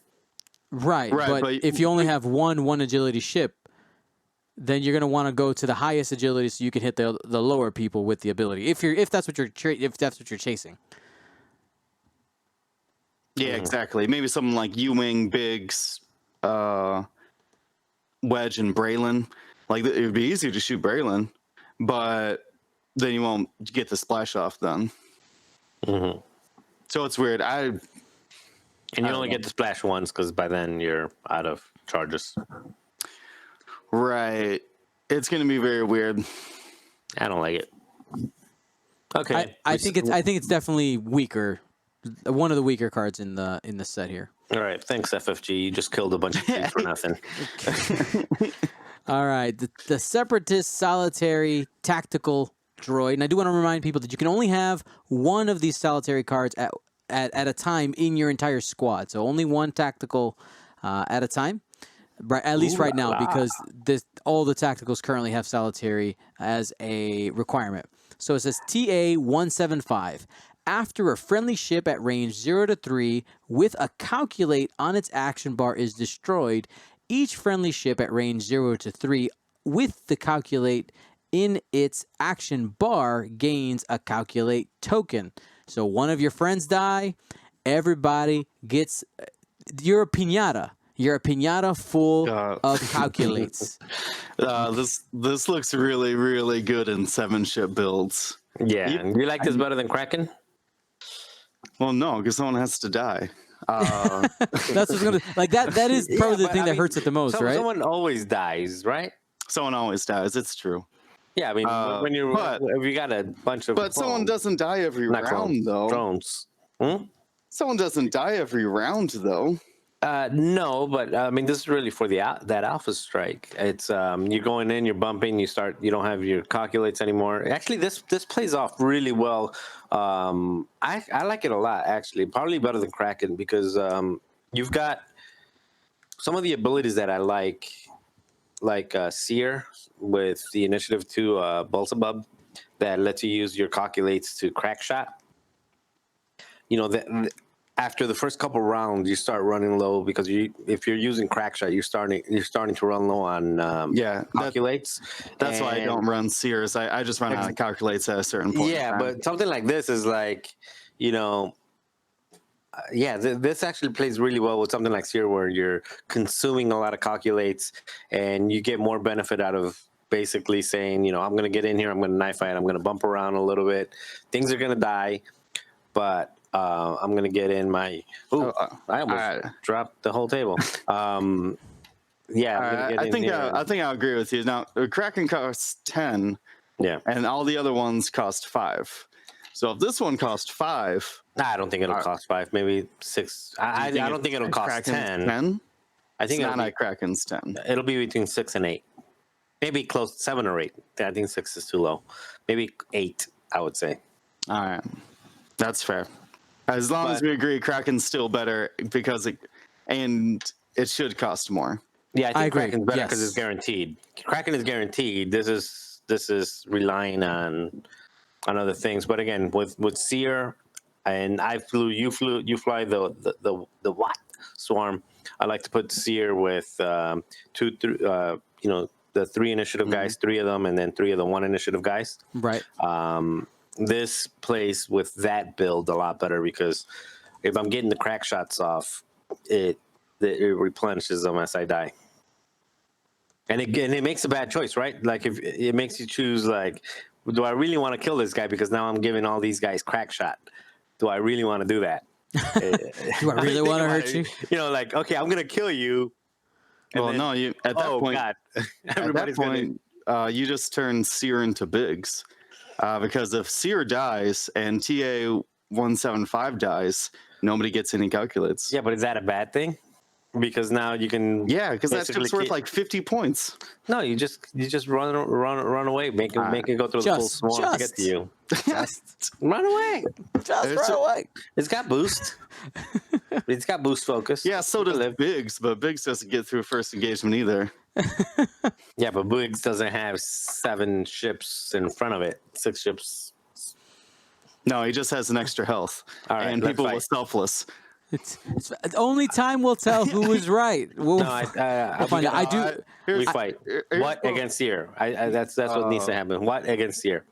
Right. But if you only have one agility ship, then you're going to want to go to the highest agility so you can hit the lower people with the ability. If that's what you're chasing. Yeah, exactly. Maybe something like U-wing, Biggs, Wedge, and Braylon. Like it would be easier to shoot Braylon, but then you won't get the splash off then. Mm-hmm. So it's weird. And you only get the splash once because by then you're out of charges. Right. It's going to be very weird. I don't like it. Okay. I think it's definitely weaker. One of the weaker cards in the set here. All right. Thanks, FFG. You just killed a bunch of people for nothing. All right. The Separatist Solitary Tactical Droid. And I do want to remind people that you can only have one of these solitary cards at a time in your entire squad. So only one tactical at a time. Right, at least right now, because all the tacticals currently have solitary as a requirement. So it says TA-175. After a friendly ship at range 0 to 3 with a calculate on its action bar is destroyed, each friendly ship at range 0 to 3 with the calculate in its action bar gains a calculate token. So one of your friends die, everybody gets... You're a piñata. You're a piñata full of calculates. This looks really, really good in 7-ship builds. Yeah. You like this better than Kraken? Well, no, because someone has to die. That's what's gonna like that. That is probably the but thing I that mean, hurts it the most, right? Someone always dies, right? Someone always dies. It's true. Yeah, I mean, when you're if you got a bunch of But someone doesn't die every not round, clones, though. drones. Hmm? Someone doesn't die every round, though. No, but I mean, this is really for that alpha strike. It's you're going in, you're bumping, you don't have your calculates anymore. Actually, this plays off really well. I like it a lot, actually, probably better than Kraken because you've got some of the abilities that I like Seer with the Initiative 2 Beelzebub that lets you use your calculates to crack shot. You know, after the first couple rounds, you start running low because if you're using crack shot, you're starting to run low on calculates. That's why I don't run Sears. I just run out of calculates at a certain point. Yeah, but something like this is like, you know, this actually plays really well with something like Seer where you're consuming a lot of calculates and you get more benefit out of basically saying, you know, I'm going to get in here, I'm going to knife fight, I'm going to bump around a little bit. Things are going to die, but I'm going to get in my... Ooh, I almost dropped the whole table. I think I'll agree with you. Now, Kraken costs 10, and all the other ones cost 5. So if this one costs 5... I don't think it'll cost 5, maybe 6. I don't think it'll cost 10. I think it's not Kraken's 10. It'll be between 6 and 8. Maybe close to 7 or 8. I think 6 is too low. Maybe 8, I would say. All right. That's fair. As long as we agree, Kraken's still better because it should cost more. Yeah, I think Kraken's better because it's guaranteed. Kraken is guaranteed. This is relying on other things. But again, with Seer, and you fly the what swarm. I like to put Seer with the 3 initiative guys, 3 of them, and then 3 of the 1 initiative guys. Right. This plays with that build a lot better because if I'm getting the crack shots off, it replenishes them as I die. And it makes a bad choice, right? Like if it makes you choose, like, do I really want to kill this guy because now I'm giving all these guys crack shot? Do I really want to do that? Do I really want to hurt you? You know, like, okay, I'm gonna kill you. Well, no, you at that point. God. Everybody's you just turn Seer into Biggs. Because if Seer dies and TA 175 dies, nobody gets any calculates. Yeah, but is that a bad thing? Because now you can. Yeah, because that ship's worth like 50 points. No, you just run away, make it go through the full swarm to get to you. Just run away. Just run away. It's got boost. It's got boost focus. Yeah, so does Biggs, but Biggs doesn't get through first engagement either. Yeah, but Biggs doesn't have 7 ships in front of it. 6 ships. No, he just has an extra health. All right, and people were selfless. It's only time will tell who is right. We'll find out. We fight. What against Seer? That's what needs to happen. What against Seer?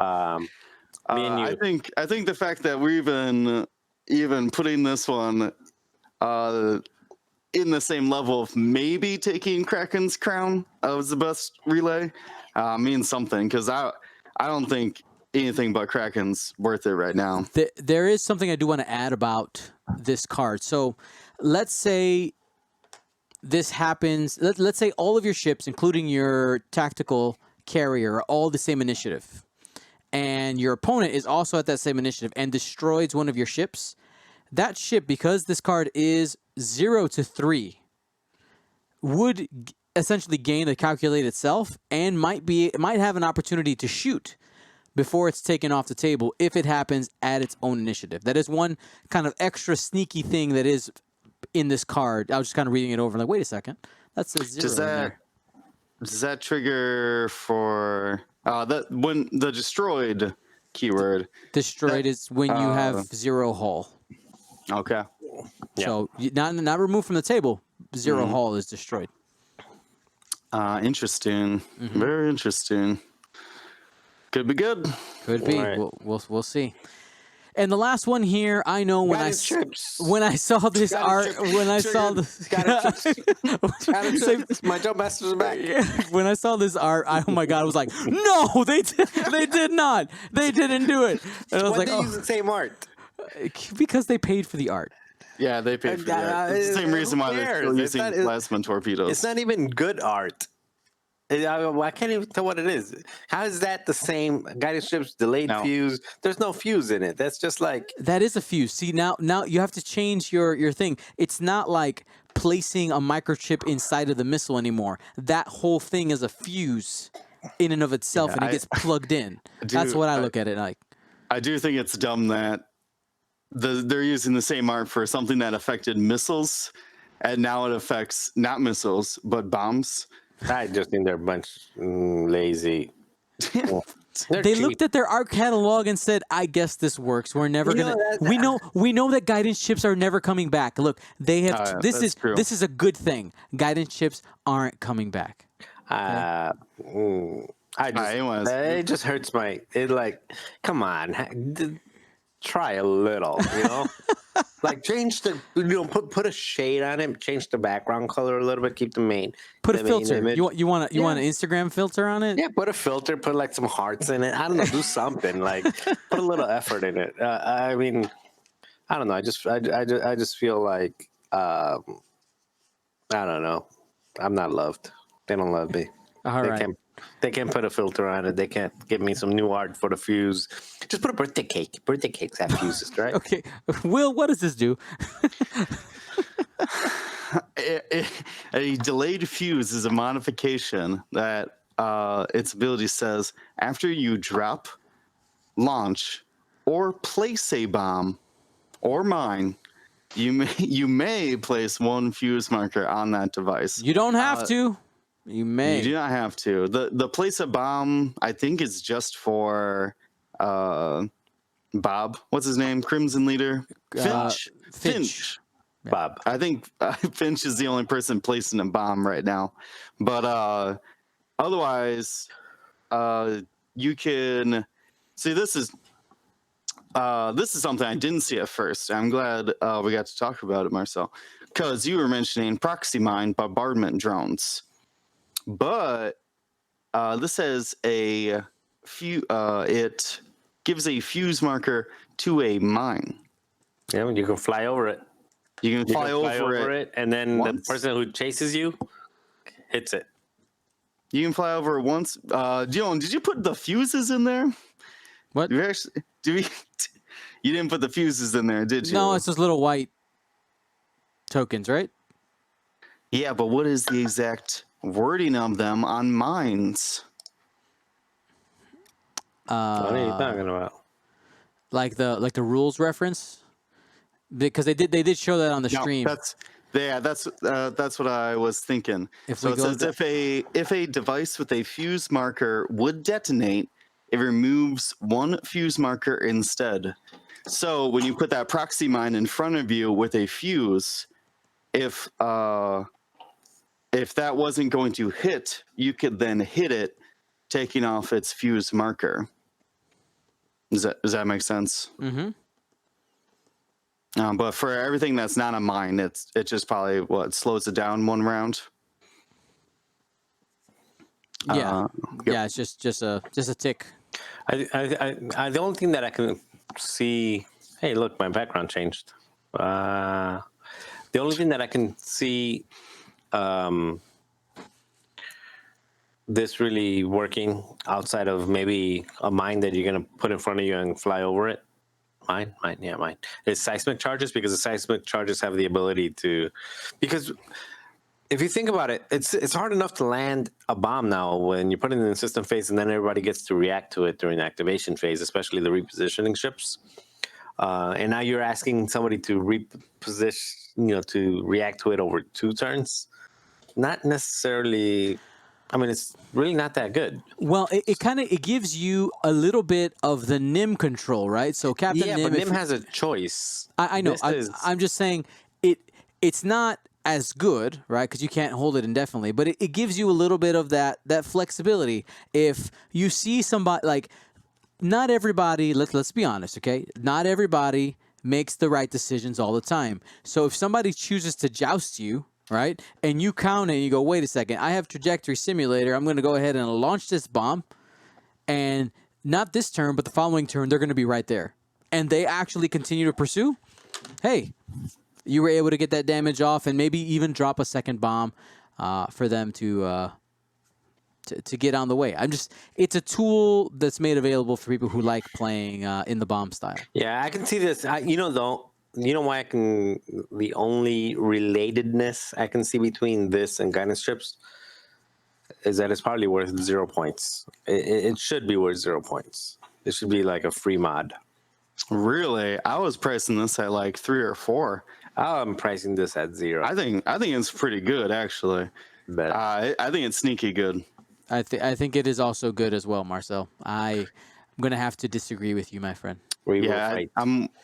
Me and you. I think the fact that we're even putting this one in the same level of maybe taking Kraken's crown as the best relay means something because I don't think anything but Kraken's worth it right now. There is something I do want to add about this card. So let's say this happens. Let's say all of your ships, including your tactical carrier, are all the same initiative. And your opponent is also at that same initiative and destroys one of your ships. That ship, because this card is 0 to 3, would essentially gain the calculate itself and might have an opportunity to shoot before it's taken off the table if it happens at its own initiative. That is one kind of extra sneaky thing that is in this card. I was just kind of reading it over like, wait a second, that says 0 Does that trigger for when the destroyed keyword? Destroyed is when you have 0 hull. Okay. So not removed from the table. 0 hull is destroyed. Interesting. Very interesting. Could be good. Could be. Right. We'll see. And the last one here, I know when I saw this art, when I saw this, my jump masters are back. When I saw this art, oh my God, I was like, no, they did not. They didn't do it. And I was Why did they use the same art? Because they paid for the art. Yeah, they pay for that. It's the same reason why they're still cares? using plasma torpedoes. It's not even good art. I can't even tell what it is. How is that the same? Guidance ships, delayed No. fuse. There's no fuse in it. That's just like That is a fuse. See, now you have to change your thing. It's not like placing a microchip inside of the missile anymore. That whole thing is a fuse in and of itself, and it gets plugged in. That's what I look at it like. I do think it's dumb that they're using the same art for something that affected missiles, and now it affects not missiles but bombs. I just think they're a bunch lazy. They're They cheap. looked at their art catalog and said, "I guess this works. We're never You gonna. know, We know that guidance chips are never coming back. Look, they have. yeah, This that's is true. this is a good thing. Guidance chips aren't coming back. Anyways. It just hurts my. It like, come on, try a little, you know. Like change the, put a shade on it, change the background color a little bit, keep the main. Put a the main filter. image. You want an Instagram filter on it? Yeah, put a filter, put like some hearts in it. I don't know, do something like put a little effort in it. I mean, I don't know. I just feel like I don't know. I'm not loved. They don't love me. All right. They can't put a filter on it. They can't give me some new art for the fuse. Just put a birthday cake. Birthday cakes have fuses, right? Okay, Will, what does this do? A delayed fuse is a modification that its ability says after you drop, launch, or place a bomb or mine, you may place one fuse marker on that device. You don't have to. You may. You do not have to. The place a bomb, I think, is just for Bob. What's his name? Crimson Leader? Finch. Finch. Bob. I think Finch is the only person placing a bomb right now. But otherwise, you can see this is something I didn't see at first. I'm glad we got to talk about it, Marcel, because you were mentioning proxy mine bombardment drones. But this has it gives a fuse marker to a mine. Yeah, you can fly over it. You can fly over it, and then once. the person who chases you hits it. You can fly over it once. Dylan, did you put the fuses in there? What? You didn't put the fuses in there, did you? No, it's those little white tokens, right? Yeah, but what is the exact wording of them on mines? What are you talking about? Like the rules reference, because they did show that on the stream. That's what I was thinking. If So we it go says to- if a device with a fuse marker would detonate, it removes one fuse marker instead. So when you put that proxy mine in front of you with a fuse, if that wasn't going to hit, you could then hit it, taking off its fuse marker. Does that make sense? Mm-hmm. But for everything that's not a mine, it just probably slows it down one round. Yeah, yeah. It's just a tick. The only thing that I can see. Hey, look, my background changed. The only thing that I can see this really working outside of maybe a mine that you're gonna put in front of you and fly over it. Mine. It's seismic charges, because the seismic charges have the ability to, because if you think about it, it's hard enough to land a bomb now when you put it in the system phase, and then everybody gets to react to it during the activation phase, especially the repositioning ships. And now you're asking somebody to reposition, to react to it over 2 turns. Not necessarily. I mean, it's really not that good. Well, it gives you a little bit of the NIM control, right? So Captain Yeah, NIM, but if NIM has a choice. I know. This is- I'm just saying it's not as good, right? Because you can't hold it indefinitely, but it gives you a little bit of that flexibility. If you see somebody, like, not everybody, let's be honest, okay? Not everybody makes the right decisions all the time. So if somebody chooses to joust you, right, and you count it and you go, wait a second, I have trajectory simulator, I'm going to go ahead and launch this bomb, and not this turn, but the following turn, they're going to be right there. And they actually continue to pursue, hey, you were able to get that damage off and maybe even drop a second bomb for them to get on the way. It's a tool that's made available for people who like playing in the bomb style. Yeah, I can see this. You know why the only relatedness I can see between this and guidance strips is that it's probably worth 0 points. It should be worth 0 points. It should be like a free mod. Really? I was pricing this at like 3 or 4. I'm pricing this at 0. I think it's pretty good actually. But I think it's sneaky good. I think it is also good as well, Marcel. I'm gonna have to disagree with you, my friend. we will Yeah, fight.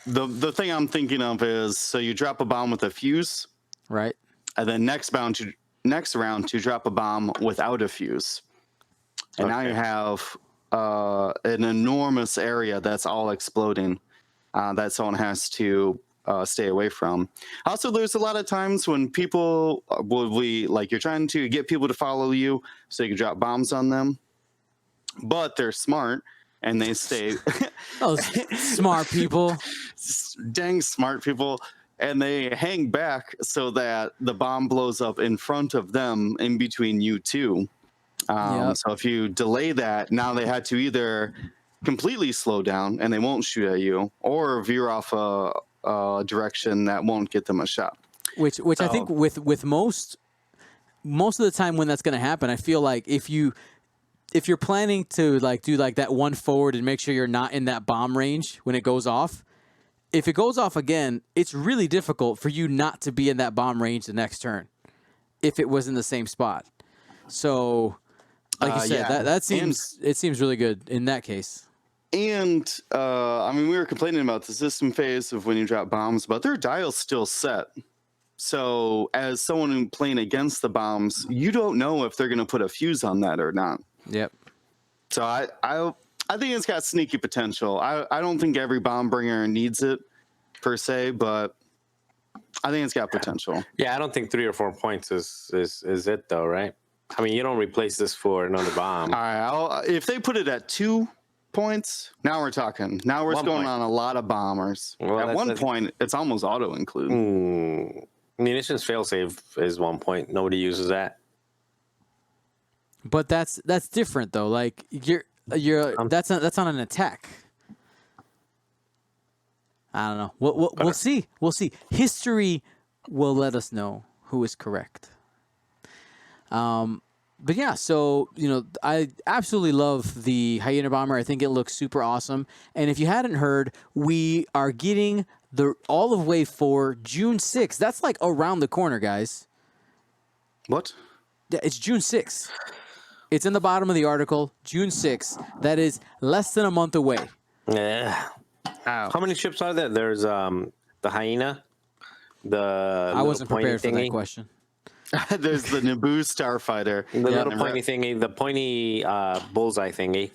the thing I'm thinking of is so you drop a bomb with a fuse, Right? and then next round to drop a bomb without a fuse, and now you Okay. have an enormous area that's all exploding that someone has to stay away from. Also, there's a lot of times when people you're trying to get people to follow you so you can drop bombs on them, but they're smart and they stay Those smart people. dang smart people, and they hang back so that the bomb blows up in front of them in between you two. Yep. So if you delay that, now they had to either completely slow down and they won't shoot at you, or veer off a direction that won't get them a shot. Which I think with most of the time when that's going to happen, I feel like if you're planning to like do like that one forward and make sure you're not in that bomb range when it goes off, if it goes off again, it's really difficult for you not to be in that bomb range the next turn if it was in the same spot. So, like you said, yeah. that seems really good in that case. And I mean, we were complaining about the system phase of when you drop bombs, but their dial's still set. So as someone playing against the bombs, you don't know if they're going to put a fuse on that or not. Yep. So I think it's got sneaky potential. I don't think every bomb bringer needs it per se, but I think it's got potential. Yeah, I don't think 3 or 4 points is it though, right? I mean, you don't replace this for another bomb. All right, if they put it at 2 points, now we're talking. Now we're 1 going point. on a lot of bombers. Well, at one point, it's almost auto include. Munitions failsafe is 1 point. Nobody uses that. But that's different though. Like that's on an attack. I don't know. We'll see. We'll see. History will let us know who is correct. But yeah, so I absolutely love the Hyena Bomber. I think it looks super awesome. And if you hadn't heard, we are getting all of Wave 4 June 6th. That's like around the corner, guys. What? Yeah, it's June 6th. It's in the bottom of the article, June 6th. That is less than a month away. Yeah. Ow. How many ships are there? There's the Hyena, I wasn't prepared for that question. There's the Naboo Starfighter. The little pointy thingy, the pointy bullseye thingy.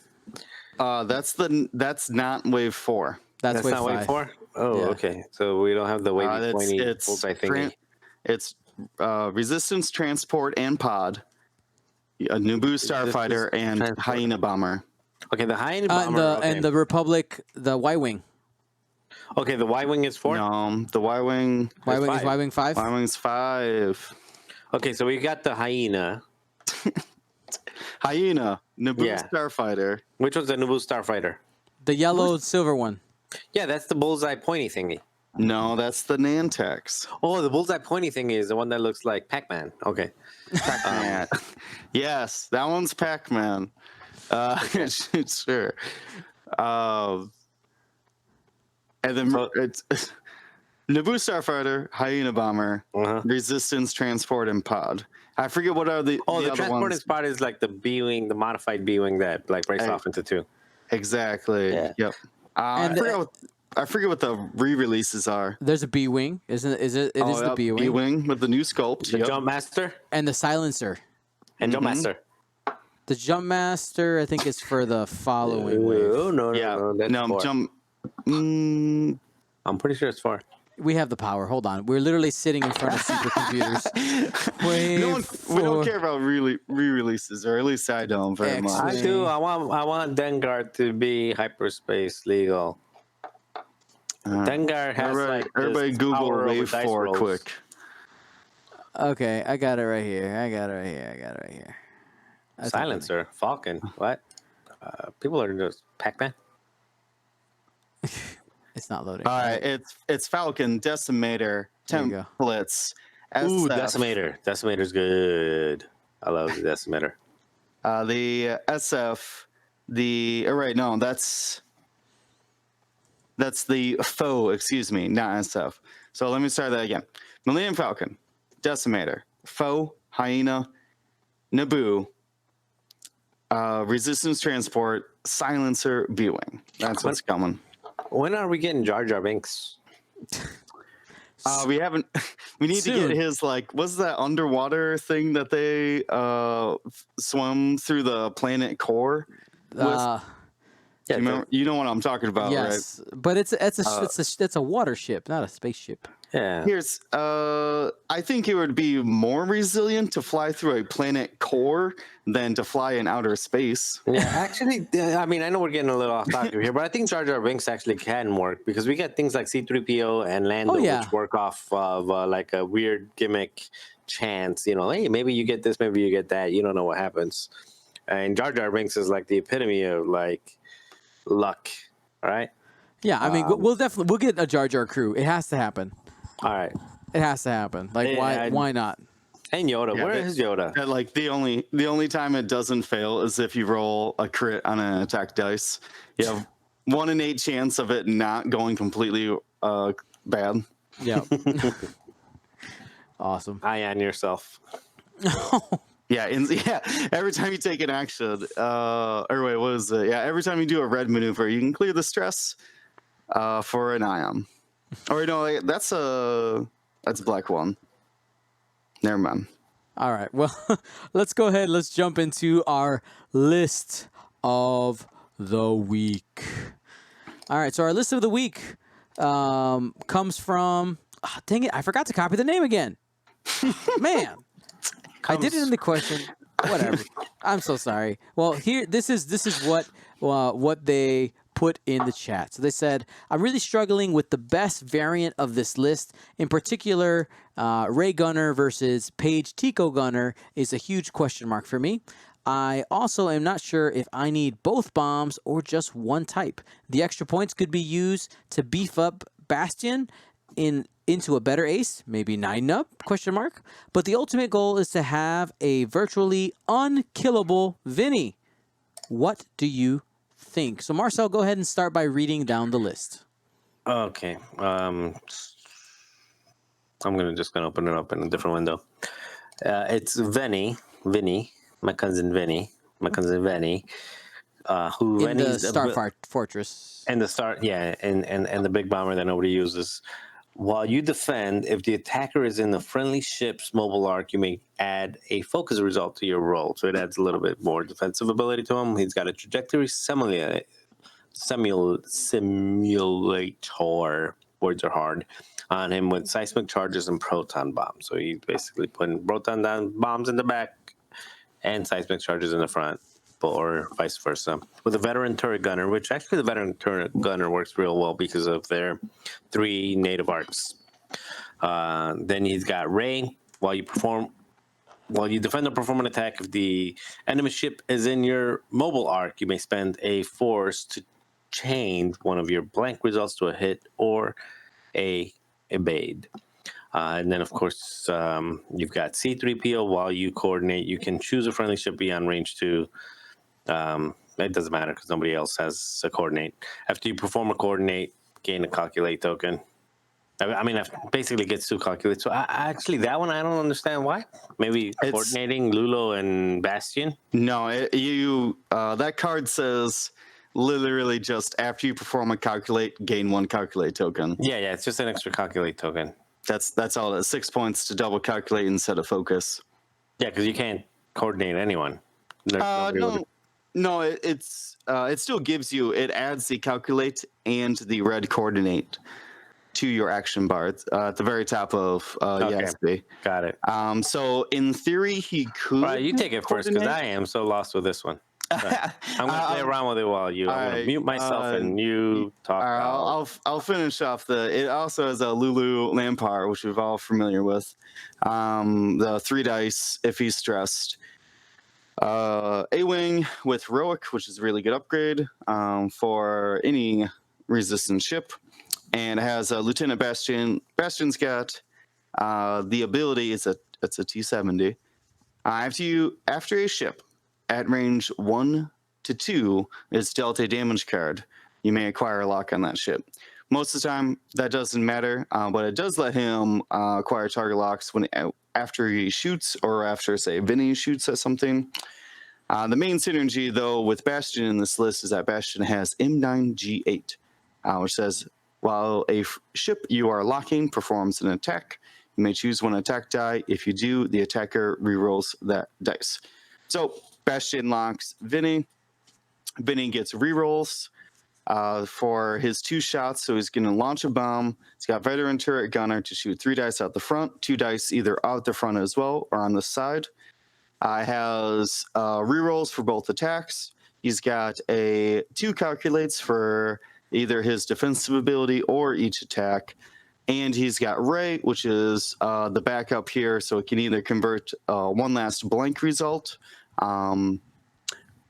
That's not Wave 4. That's Wave not 5. Wave 4? Oh, Yeah. Okay. So we don't have the wavy pointy bullseye thingy. It's Resistance Transport and Pod, a Naboo Starfighter, and Transport. Hyena Bomber. Okay, the Hyena bomber. And the Republic, the Y-Wing. Okay, the Y-Wing is 4? No, the Y-Wing. Y-Wing is 5. Y-Wing 5? Y-Wing's 5. Okay, so we got the Hyena. Hyena, Naboo Yeah. Starfighter. Which one's the Naboo Starfighter? The yellow silver one. Yeah, that's the bullseye pointy thingy. No, that's the Nantex. Oh, the bullseye pointy thingy is the one that looks like Pac-Man. Okay. Pac-Man. Yes, that one's Pac-Man. Sure. And then it's Naboo Starfighter, Hyena Bomber, Uh-huh. Resistance Transport, and Pod. I forget what are the Oh, the other transport ones. part is like the B-wing, the modified B-wing that like breaks Hey. off into 2. Exactly. Yeah. Yep. And I forget what the re-releases are. There's a B-Wing. It is the yep, B-Wing. B-Wing with the new sculpt. The Yep. Jump Master And the Silencer. and Jump Master. The Jump Master, I think, is for the following wave. Oh, no, Yeah. that's No, 4. jump. Mm, I'm pretty sure it's 4. We have the power. Hold on. We're literally sitting in front of supercomputers. Wave we 4. don't care about re-releases, or at least I don't very Excellent. much. I do. I want Dengar to be hyperspace legal. Dengar has like everybody this Google power over Wave dice 4 rolls. quick. Okay, I got it right here. I got it right here. That's not Silencer, Falcon. What? People are just Pac-Man. loading. It's not loading. All right, it's Falcon, Decimator, There you go. Templates, Ooh, SF, Decimator. Decimator's good. I love the Decimator. the SF, that's the foe. Excuse me, not SF. So let me start that again. Millennium Falcon, Decimator, foe, Hyena, Naboo, Resistance Transport, Silencer, Viewing. That's what's coming. When are we getting Jar Jar Binks? We haven't. We need to Soon. get his what's that underwater thing that they swim through the planet core? Uh, Yeah, You know what I'm talking about, right? yes, but it's a water ship, not a spaceship. yeah. Here's I think it would be more resilient to fly through a planet core than to fly in outer space. Yeah, actually, I mean, I know we're getting a little off topic here, but I think Jar Jar Binks actually can work because we get things like C-3PO and Lando, Oh, yeah. which work off of like a weird gimmick chance. You know, hey, maybe you get this, maybe you get that. You don't know what happens. And Jar Jar Binks is like the epitome of like luck. All right. Yeah, I mean, we'll get a Jar Jar crew. It has to happen. All right. It has to happen. Like, Yeah, why not? And Yoda. Yeah, Where but- is Yoda? That, the only time it doesn't fail is if you roll a crit on an attack dice. You have 1 in 8 chance of it not going completely bad. Yeah. Awesome. Eye on yourself. Yeah, every time you take an action, or wait, what is it? Yeah, every time you do a red maneuver, you can clear the stress for an ion. Or that's a black one. Never mind. All right. Well, let's go ahead. Let's jump into our list of the week. All right. So our list of the week comes from. Oh, dang it! I forgot to copy the name again. Man, I did it in the question. Whatever. I'm so sorry. Well, here, this is what they put in the chat. So they said, I'm really struggling with the best variant of this list. In particular, Ray Gunner versus Paige Tico Gunner is a huge question mark for me. I also am not sure if I need both bombs or just one type. The extra points could be used to beef up Bastion into a better ace, maybe 9-up, question mark. But the ultimate goal is to have a virtually unkillable Vinny. What do you think? So Marcel, go ahead and start by reading down the list. Okay. I'm just gonna open it up in a different window. It's Vinny, my cousin Vinny, who In the Vinny's Star Fortress. and the star, yeah, and the big bomber that nobody uses. While you defend, if the attacker is in the friendly ship's mobile arc, you may add a focus result to your roll. So it adds a little bit more defensive ability to him. He's got a trajectory simulator. Words are hard on him with seismic charges and proton bombs. So he's basically putting proton bombs in the back and seismic charges in the front, or vice versa. With a veteran turret gunner, which actually the veteran turret gunner works real well because of their 3 native arcs. Then he's got Ray. While you defend or perform an attack, if the enemy ship is in your mobile arc, you may spend a force to change one of your blank results to a hit or a evade. And then, of course, you've got C-3PO. While you coordinate, you can choose a friendly ship beyond range 2. It doesn't matter because nobody else has a coordinate. After you perform a coordinate, gain a calculate token. I mean, basically gets 2 calculate. So actually, that one I don't understand why. Maybe coordinating Lulo and Bastion. No, that card says literally just after you perform a calculate, gain 1 calculate token. Yeah, it's just an extra calculate token. That's all. That's 6 points to double calculate instead of focus. Yeah, because you can't coordinate anyone. No, it still gives you. It adds the calculate and the red coordinate to your action bar at the very top of YSB. Got it. So in theory, he could. All right, you take it first because I am so lost with this one. I'm gonna play around with it while I'm gonna mute myself and you talk. I'll finish off it also has a Lulu Lampard, which we're all familiar with. The 3 dice if he's stressed. A-Wing with Heroic, which is a really good upgrade for any resistant ship. And it has Lieutenant Bastion. Bastion's got the ability, it's a T-70. After a ship at range 1 to 2 is dealt a damage card, you may acquire a lock on that ship. Most of the time, that doesn't matter, but it does let him acquire target locks after he shoots or after, say, Vinny shoots at something. The main synergy, though, with Bastion in this list is that Bastion has M9G8, which says, while a ship you are locking performs an attack, you may choose one attack die. If you do, the attacker rerolls that dice. So Bastion locks Vinny. Vinny gets rerolls for his 2 shots, so he's going to launch a bomb. He's got Veteran Turret Gunner to shoot 3 dice out the front, 2 dice either out the front as well or on the side. Has rerolls for both attacks. He's got 2 calculates for either his defensive ability or each attack. And he's got Ray, which is the backup here, so it can either convert one last blank result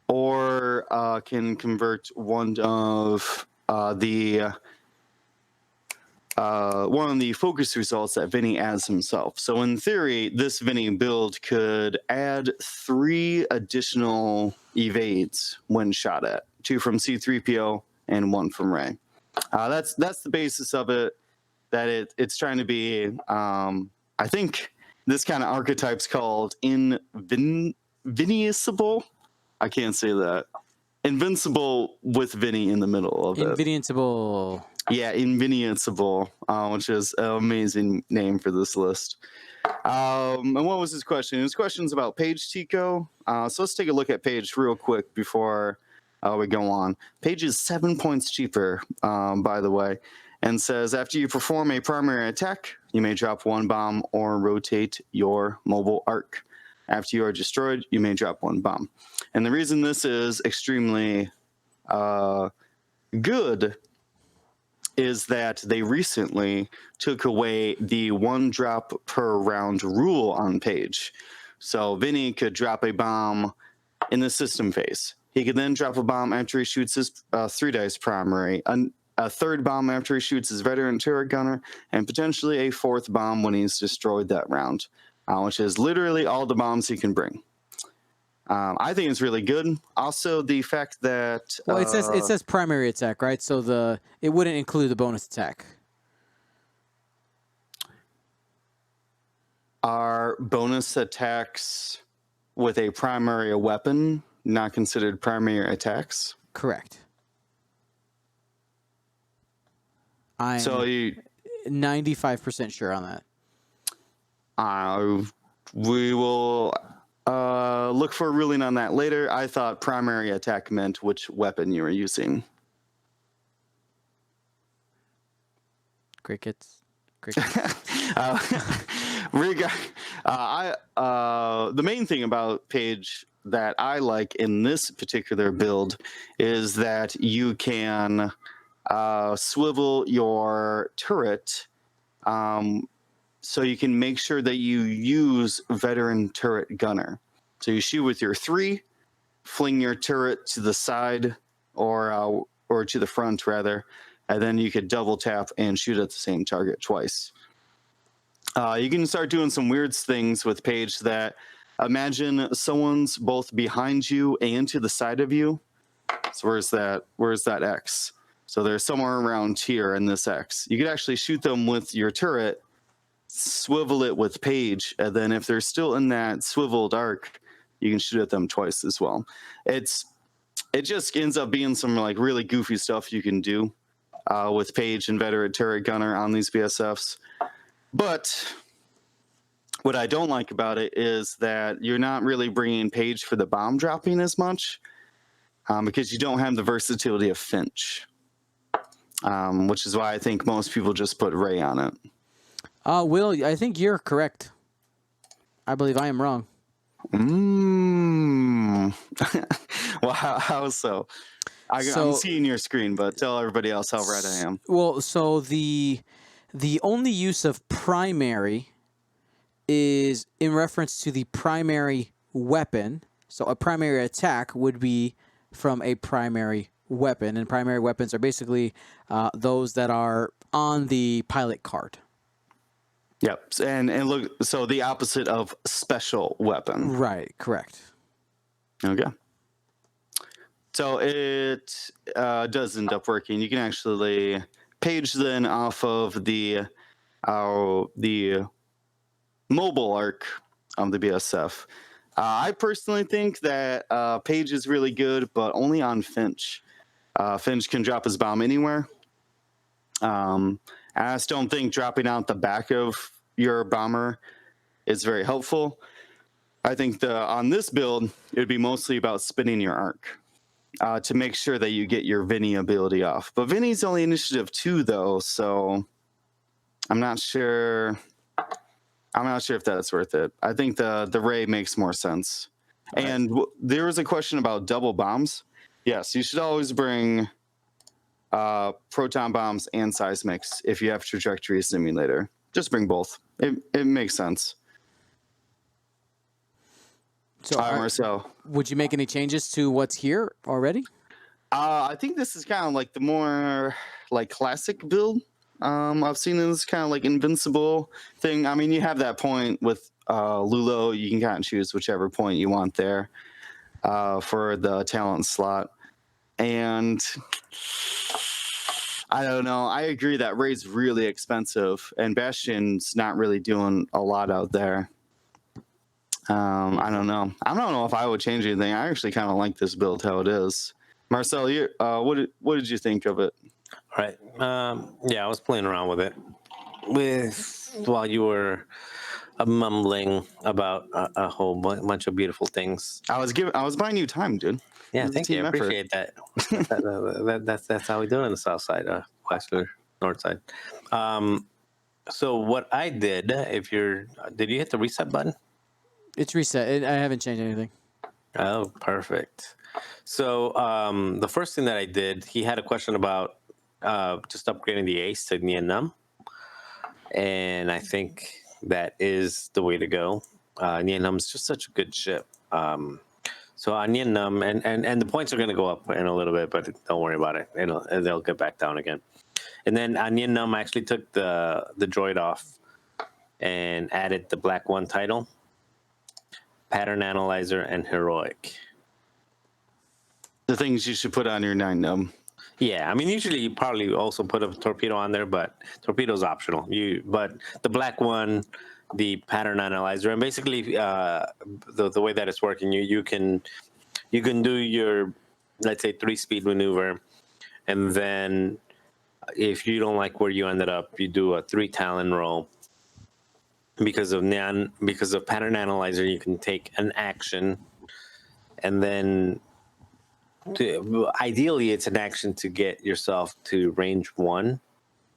or can convert one of the focus results that Vinny adds himself. So in theory, this Vinny build could add 3 additional evades when shot at, 2 from C-3PO and 1 from Ray. That's the basis of it. That it's trying to be, I think this kind of archetype's called Invincible. I can't say that. Invincible with Vinny in the middle of it. Invincible. Yeah, Invincible, which is an amazing name for this list. And what was his question? His question's about Paige, Tico. So let's take a look at Paige real quick before we go on. Paige is 7 points cheaper, by the way, and says after you perform a primary attack, you may drop 1 bomb or rotate your mobile arc. After you are destroyed, you may drop 1 bomb. And the reason this is extremely good is that they recently took away the 1 drop per round rule on Paige. So Vinny could drop a bomb in the system phase. He could then drop a bomb after he shoots his 3 dice primary, a 3rd bomb after he shoots his Veteran Turret Gunner, and potentially a 4th bomb when he's destroyed that round, which is literally all the bombs he can bring. I think it's really good. Also, the fact that it says primary attack, right? So it wouldn't include the bonus attack. Are bonus attacks with a primary weapon not considered primary attacks? Correct. I'm 95% sure on that. We will look for a ruling on that later. I thought primary attack meant which weapon you were using. Crickets. The main thing about Paige that I like in this particular build is that you can swivel your turret so you can make sure that you use Veteran Turret Gunner. So you shoot with your 3, fling your turret to the side or to the front rather, and then you could double tap and shoot at the same target twice. You can start doing some weird things with Paige that imagine someone's both behind you and to the side of you. So where's that X? So they're somewhere around here in this X. You could actually shoot them with your turret, swivel it with Paige, and then if they're still in that swiveled arc, you can shoot at them twice as well. It just ends up being some like really goofy stuff you can do with Paige and Veteran Turret Gunner on these BSFs. But what I don't like about it is that you're not really bringing Paige for the bomb dropping as much because you don't have the versatility of Finch. Which is why I think most people just put Ray on it. Will, I think you're correct. I believe I am wrong. Well, how so? I'm So- seeing your screen, but tell everybody else how right I am. Well, so the only use of primary is in reference to the primary weapon. So a primary attack would be from a primary weapon, and primary weapons are basically those that are on the pilot card. Yep, and look, so the opposite of special weapon. Right. Correct. Okay. So it does end up working. You can actually page then off of the mobile arc of the BSF. I personally think that Page is really good, but only on Finch. Finch can drop his bomb anywhere. I just don't think dropping out the back of your bomber is very helpful. I think on this build, it would be mostly about spinning your arc to make sure that you get your Vinny ability off. But Vinny's only initiative 2, though, so I'm not sure. I'm not sure if that's worth it. I think the Ray makes more sense. All And there was a question about double bombs. Yes, you should always bring proton bombs and seismics if you have trajectory simulator. Just bring both. It makes sense. So, Marcel. would you make any changes to what's here already? I think this is kind of like the more like classic build I've seen in this kind of like invincible thing. I mean, you have that point with Lulo. You can kind of choose whichever point you want there for the talent slot. And I don't know. I agree that Ray's really expensive, and Bastion's not really doing a lot out there. I don't know. I don't know if I would change anything. I actually kind of like this build how it is. Marcel, what did you think of it? All right. Yeah, I was playing around with it while you were mumbling about a whole bunch of beautiful things. I was buying you time, dude. Yeah, It was a thank you. team I effort. appreciate that. That's how we do it on the south side, west or north side. So what I did, did you hit the reset button? It's reset. I haven't changed anything. Oh, perfect. So the first thing that I did, he had a question about just upgrading the ace to Nien Num, and I think that is the way to go. Nien Num's just such a good ship. So on Nien Num, and the points are going to go up in a little bit, but don't worry about it. They'll get back down again. And then on Nien Num, I actually took the droid off and added the Black One title, Pattern Analyzer, and Heroic. The things you should put on your 9-num. Yeah, I mean, usually you probably also put a torpedo on there, but torpedo's optional. But the Black One, the Pattern Analyzer, and basically the way that it's working, you can do your, let's say, 3-speed maneuver, and then if you don't like where you ended up, you do a 3-talon roll. Because of Pattern Analyzer, you can take an action, and then ideally it's an action to get yourself to range 1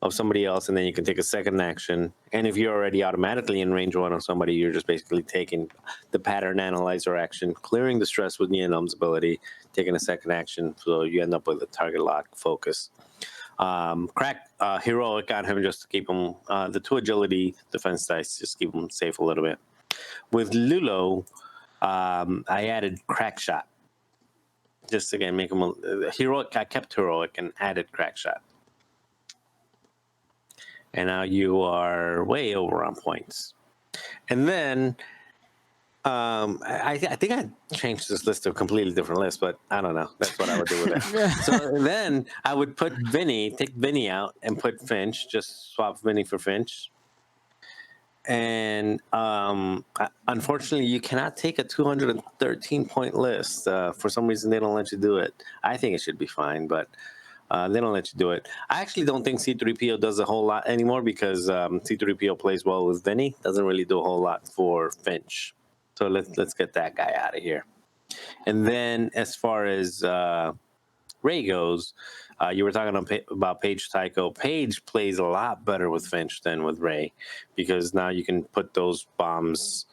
of somebody else, and then you can take a second action. And if you're already automatically in range 1 of somebody, you're just basically taking the Pattern Analyzer action, clearing the stress with Nien Num's ability, taking a second action, so you end up with a target lock focus. Crack Heroic on him just to keep him, the 2 agility defense dice, just keep him safe a little bit. With Lulo, I added Crack Shot. Just again, make him Heroic. I kept Heroic and added Crack Shot. And now you are way over on points. And then I think I changed this list to a completely different list, but I don't know. That's what I would do with it. So then I would put take Vinny out and put Finch, just swap Vinny for Finch. And unfortunately, you cannot take a 213-point list. For some reason, they don't let you do it. I think it should be fine, but they don't let you do it. I actually don't think C-3PO does a whole lot anymore because C-3PO plays well with Vinny. Doesn't really do a whole lot for Finch. So let's get that guy out of here. And then as far as Ray goes, you were talking about Paige Tycho. Paige plays a lot better with Finch than with Ray because now you can put those bombs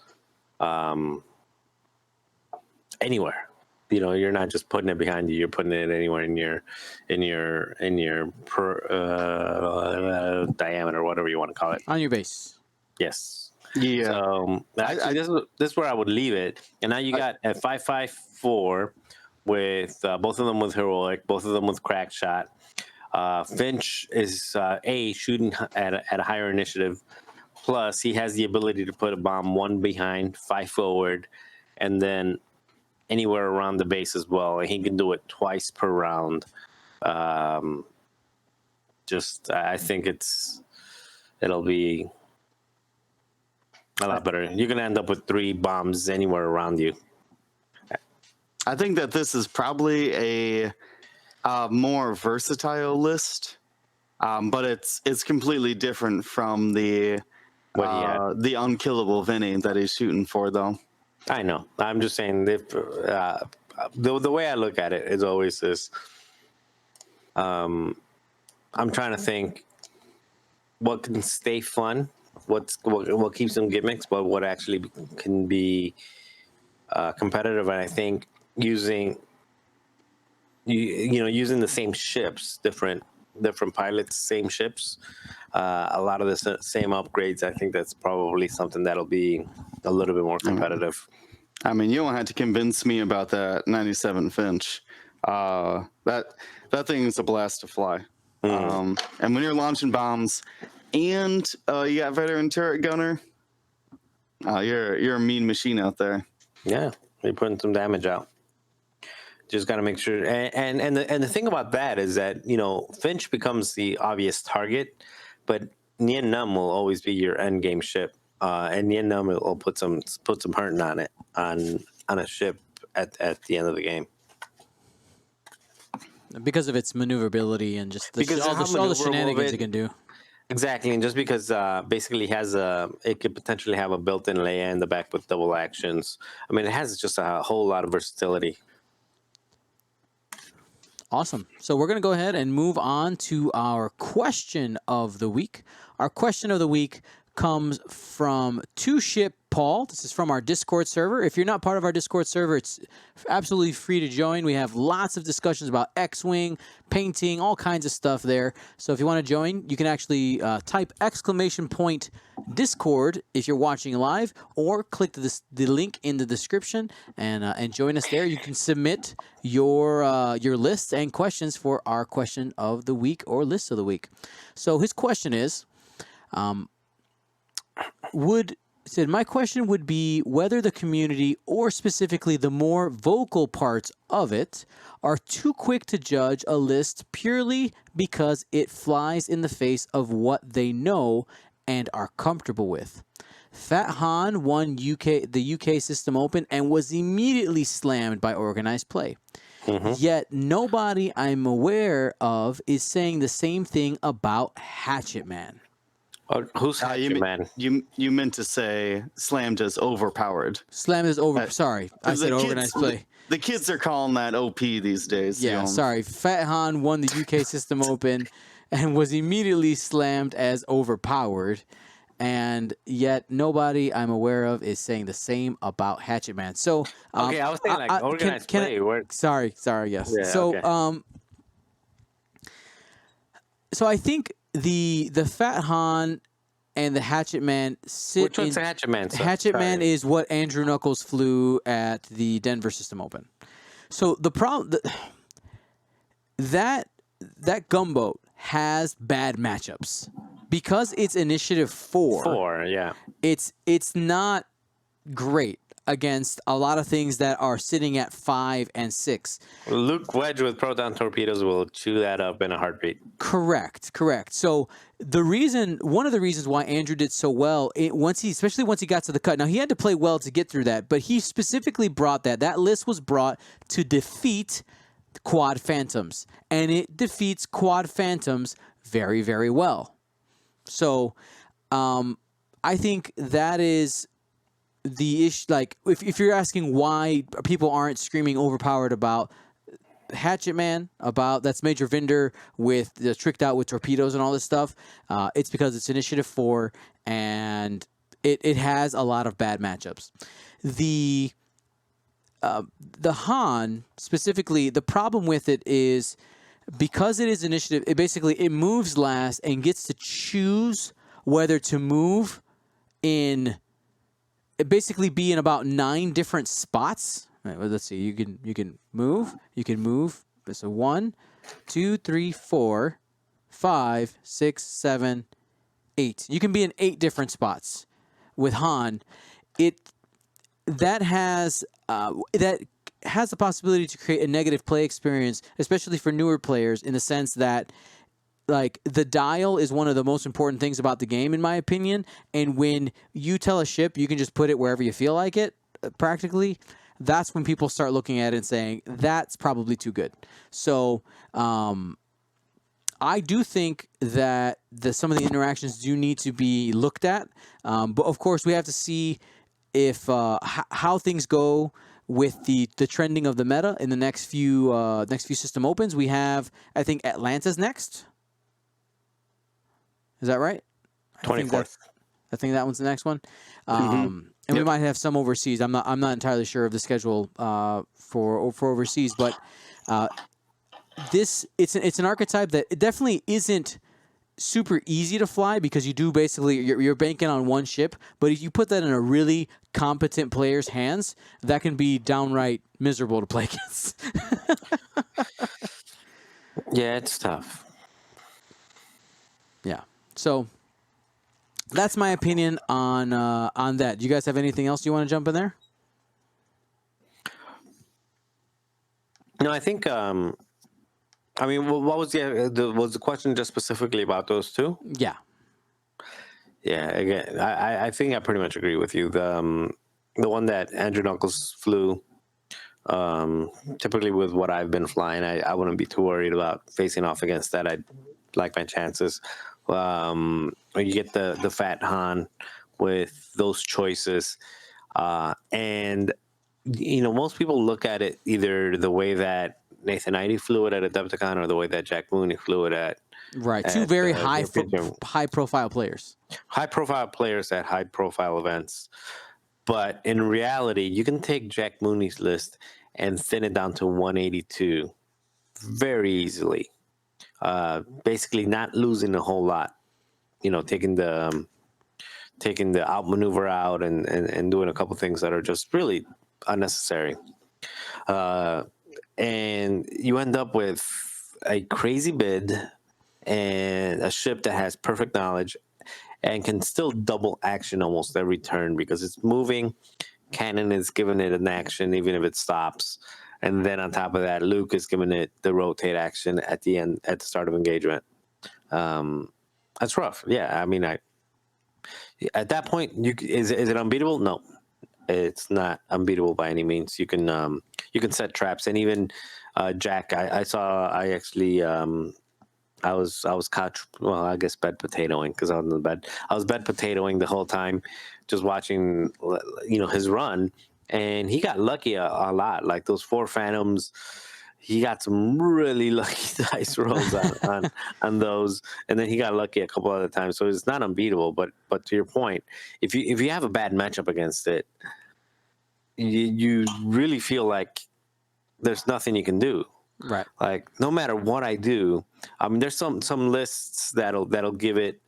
anywhere. you're not just putting it behind you; you're putting it anywhere in your diameter, whatever you want to call it. On your base. Yes. Yeah. So actually, this is where I would leave it. And now you got at 5.54 with both of them with heroic, both of them with crack shot. Finch is shooting at a higher initiative. Plus, he has the ability to put a bomb 1 behind, 5 forward, and then anywhere around the base as well. And he can do it twice per round. I think it'll be a lot better. You're going to end up with 3 bombs anywhere around you. I think that this is probably a more versatile list, but it's completely different from the unkillable Vinny that he's shooting for, though. I know. I'm just saying the way I look at it is always this. I'm trying to think what can stay fun, what keeps them gimmicks, but what actually can be competitive. And I think using the same ships, different pilots, same ships, a lot of the same upgrades. I think that's probably something that'll be a little bit more competitive. I mean, you don't have to convince me about that 97 Finch. That thing is a blast to fly. And when you're launching bombs, and you got veteran turret gunner, you're a mean machine out there. Yeah, you're putting some damage out. Just got to make sure. And the thing about that is that Finch becomes the obvious target, but Nien Nunb will always be your end game ship, and Nien Nunb will put some hurting on it on a ship at the end of the game. Because of its maneuverability and just all the shenanigans it can do. Exactly, and just because basically it could potentially have a built-in Leia in the back with double actions. I mean, it has just a whole lot of versatility. Awesome. So we're going to go ahead and move on to our question of the week. Our question of the week comes from Two Ship Paul. This is from our Discord server. If you're not part of our Discord server, it's absolutely free to join. We have lots of discussions about X-Wing, painting, all kinds of stuff there. So if you want to join, you can actually type !Discord if you're watching live, or click the link in the description and join us there. You can submit your lists and questions for our question of the week or list of the week. So his question is, my question would be whether the community, or specifically the more vocal parts of it, are too quick to judge a list purely because it flies in the face of what they know and are comfortable with. Fat Han won the UK System Open and was immediately slammed by organized play. Yet nobody I'm aware of is saying the same thing about Hatchet Man. Who's Hatchet Man? You meant to say slammed as overpowered. Slammed as sorry, I said organized play. The kids are calling that OP these days. Yeah, sorry. Fat Han won the UK System Open and was immediately slammed as overpowered. And yet nobody I'm aware of is saying the same about Hatchet Man. So okay, I was saying organized play. Sorry, yes. Yeah, so okay. So I think the Fat Han and the Hatchet Man sit. Which one's the Hatchet Man? Hatchet Man is what Andrew Knuckles flew at the Denver System Open. So the problem that gunboat has bad matchups because it's initiative 4. 4, yeah. It's not great against a lot of things that are sitting at 5 and 6. Luke Wedge with proton torpedoes will chew that up in a heartbeat. Correct. So one of the reasons why Andrew did so well, especially once he got to the cut. Now he had to play well to get through that, but he specifically brought that list was brought to defeat Quad Phantoms, and it defeats Quad Phantoms very, very well. So, I think that is the issue. Like, if you're asking why people aren't screaming overpowered about Hatchet Man, that's Major Vinder with the tricked out with torpedoes and all this stuff, it's because it's initiative 4 and it has a lot of bad matchups. The the Han specifically, the problem with it is because it is initiative. It moves last and gets to choose whether to move in. It basically be in about 9 different spots. Right, well, let's see. You can move. You can move. So 1, 2, 3, 4, 5, 6, 7, 8. You can be in 8 different spots with Han. That has the possibility to create a negative play experience, especially for newer players, in the sense that like the dial is one of the most important things about the game, in my opinion. And when you tell a ship you can just put it wherever you feel like it, practically, that's when people start looking at it and saying that's probably too good. So I do think that some of the interactions do need to be looked at, but of course we have to see if how things go with the trending of the meta in the next few system opens. We have, I think, Atlanta's next. Is that right? 24th. I think that one's the next one. And we might have some overseas. I'm not entirely sure of the schedule for overseas, but it's an archetype that it definitely isn't super easy to fly, because you do basically you're banking on one ship, but if you put that in a really competent player's hands, that can be downright miserable to play against. Yeah, it's tough. Yeah. So that's my opinion on that. Do you guys have anything else you want to jump in there? No, I think. I mean, what was the question just specifically about those two? Yeah. Yeah. Again, I think I pretty much agree with you. The one that Andrew Knuckles flew, typically with what I've been flying, I wouldn't be too worried about facing off against that. I'd like my chances. When you get the Fat Han with those choices, and most people look at it either the way that Nathan Idy flew it at Adepticon or the way that Jack Mooney flew it at. Right. Two very high profile players. High profile players at high profile events. But in reality, you can take Jack Mooney's list and thin it down to 182 very easily. Basically not losing a whole lot. Taking the outmaneuver out and doing a couple things that are just really unnecessary. And you end up with a crazy bid and a ship that has perfect knowledge and can still double action almost every turn because it's moving. Cannon is giving it an action even if it stops. And then on top of that, Luke is giving it the rotate action at the start of engagement. That's rough. Yeah, I mean, at that point, is it unbeatable? No. It's not unbeatable by any means. You can set traps, and even Jack. I was caught. Well, I guess bed potatoing because I was in the bed. I was bed potatoing the whole time, just watching his run, and he got lucky a lot. Like those 4 Phantoms, he got some really lucky dice rolls on those, and then he got lucky a couple other times. So it's not unbeatable. But to your point, if you have a bad matchup against it, you really feel like there's nothing you can do. Right. Like no matter what I do, I mean, there's some lists that'll give it,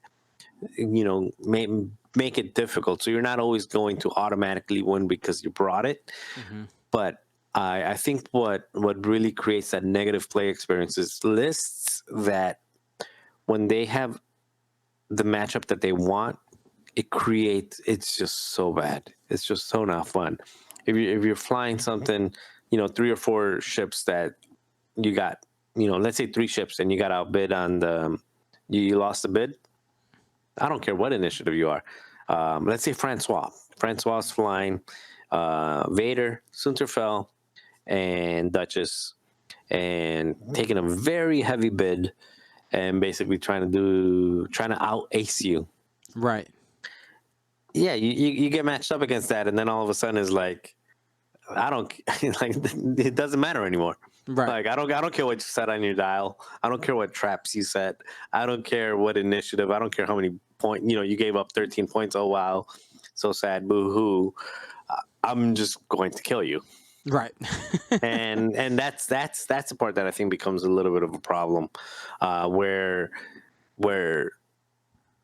make it difficult. So you're not always going to automatically win because you brought it, but I think what really creates that negative play experience is lists that when they have the matchup that they want, it's just so bad. It's just so not fun. If you're flying something, 3 or 4 ships that you got, let's say 3 ships and you got outbid on you lost the bid. I don't care what initiative you are. Let's say Francois. Francois's flying Vader, Sunterfell, and Duchess, and taking a very heavy bid and basically trying to out ace you. Right. Yeah, you get matched up against that, and then all of a sudden it's like, I don't like it doesn't matter anymore. Right. Like I don't care what you set on your dial. I don't care what traps you set. I don't care what initiative. I don't care how many points. You gave up 13 points. Oh wow, so sad. Boo hoo. I'm just going to kill you. Right. and that's the part that I think becomes a little bit of a problem, where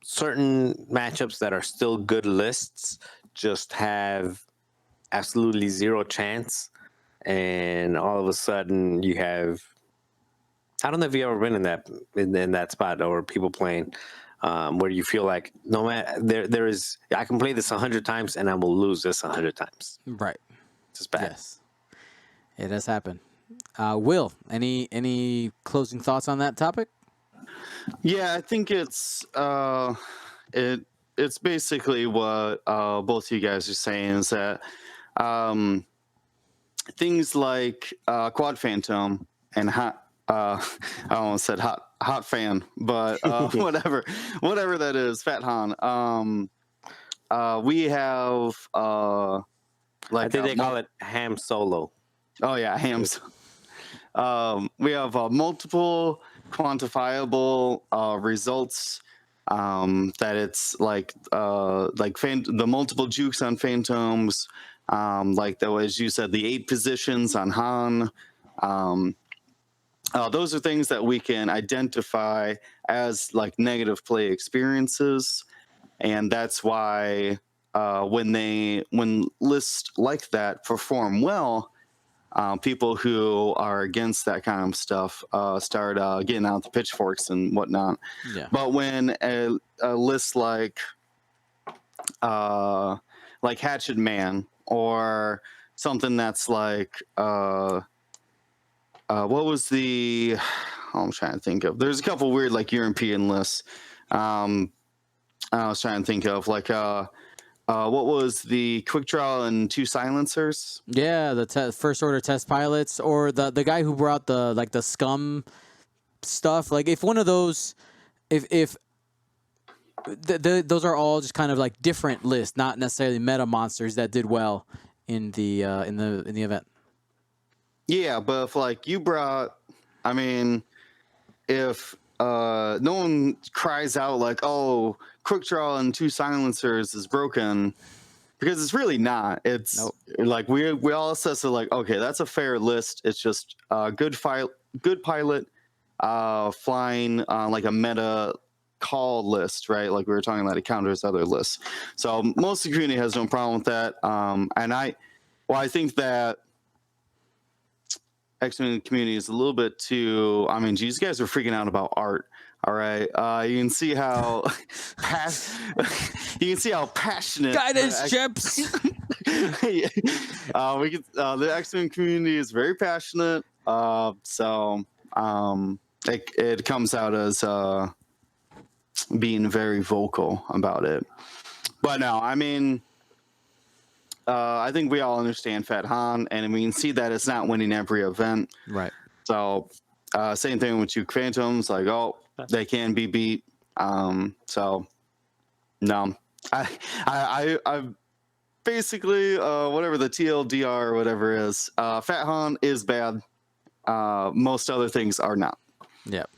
certain matchups that are still good lists just have absolutely zero chance, and all of a sudden you have, I don't know if you've ever been in that spot, or people playing where you feel like no matter there is, I can play this 100 times and I will lose this 100 times. Right. It's just bad. Yes. It has happened. Will, any closing thoughts on that topic? Yeah, I think it's it's basically what both of you guys are saying, is that things like Quad Phantom and Hot, I almost said Hot Fan, but whatever that is, Fat Han. We have I think they call it Ham Solo. Oh yeah, hams. We have multiple quantifiable results. That it's like the multiple jukes on Phantoms, like though, as you said, the 8 positions on Han. Those are things that we can identify as like negative play experiences, and that's why when lists like that perform well, people who are against that kind of stuff start getting out the pitchforks and whatnot. Yeah. But when a list like Hatchet Man, or something that's like what was the I'm trying to think of. There's a couple weird like European lists. I was trying to think of like what was the Quick Draw and 2 Silencers? Yeah, the first order test pilots, or the guy who brought the scum stuff. Like if one of those, if those are all just kind of like different lists, not necessarily meta monsters that did well in the event. Yeah, but if like you brought, I mean, if no one cries out like, "Oh, Quick Draw and 2 Silencers is broken," because it's really not. It's like we all assess it like, okay, that's a fair list. It's just good pilot flying like a meta call list, right? Like we were talking about, it counters other lists. So most of the community has no problem with that. And I think that X-Men community is a little bit too. I mean, geez, you guys are freaking out about art. All right, you can see how passionate Guidance chips. we can, the X-Men community is very passionate. So it comes out as being very vocal about it. But no, I mean, I think we all understand Fat Han, and we can see that it's not winning every event. Right. So same thing with Juke Phantoms, like, oh, they can be beat. So no, I basically whatever the TLDR or whatever is, Fat Han is bad. Most other things are not. Yep.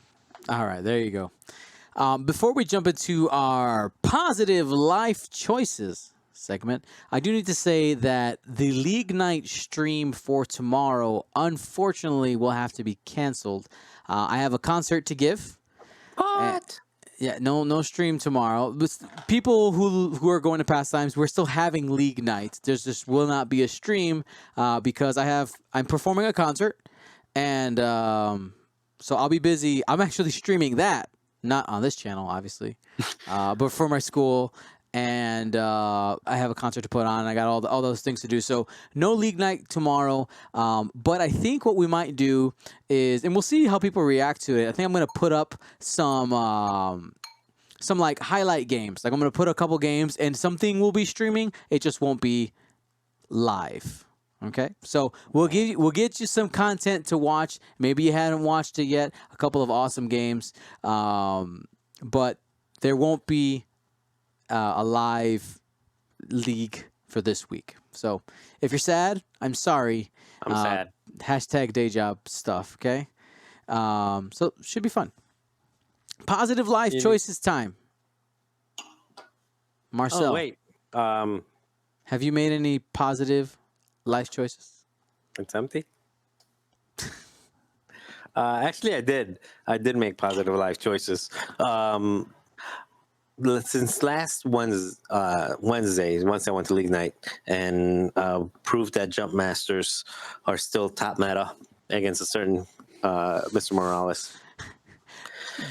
All right, there you go. Before we jump into our positive life choices segment, I do need to say that the League Night stream for tomorrow, unfortunately, will have to be canceled. I have a concert to give. What? Yeah, no stream tomorrow. People who are going to Pastimes, we're still having League Night. There's just will not be a stream because I'm performing a concert, and so I'll be busy. I'm actually streaming that, not on this channel, obviously, but for my school. And I have a concert to put on. I got all those things to do. So no League Night tomorrow. But I think what we might do is, and we'll see how people react to it. I think I'm going to put up some like highlight games. Like I'm going to put a couple games, and something will be streaming. It just won't be live. Okay, so we'll get you some content to watch. Maybe you hadn't watched it yet. A couple of awesome games, but there won't be a live league for this week. So if you're sad, I'm sorry. I'm sad. Hashtag day job stuff. Okay, so should be fun. Positive life choices time. Marcel, Oh wait. have you made any positive life choices? It's empty. Actually, I did. I did make positive life choices. Since last Wednesday, once I went to League Night and proved that Jump Masters are still top meta against a certain Mr. Morales.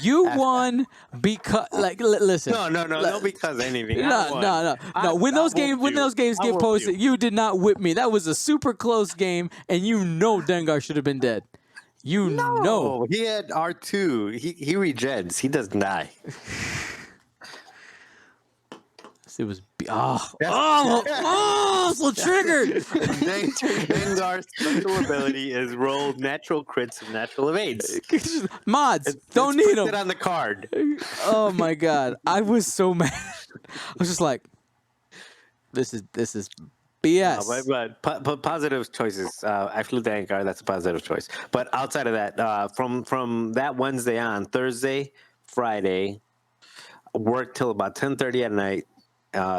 You won because, like, listen. No, because anything. No. When those games get posted, you did not whip me. That was a super close game, and you know Dengar should have been dead. You know. Oh, he had R2. He regens. He doesn't die. It was so triggered. Dengar's special ability is roll natural crits and natural evades. Mods don't need them. It on the card. Oh my god, I was so mad. I was just like, this is BS. But positive choices. I flew Dengar. That's a positive choice. But outside of that, from that Wednesday on, Thursday, Friday, worked till about 10:30 at night.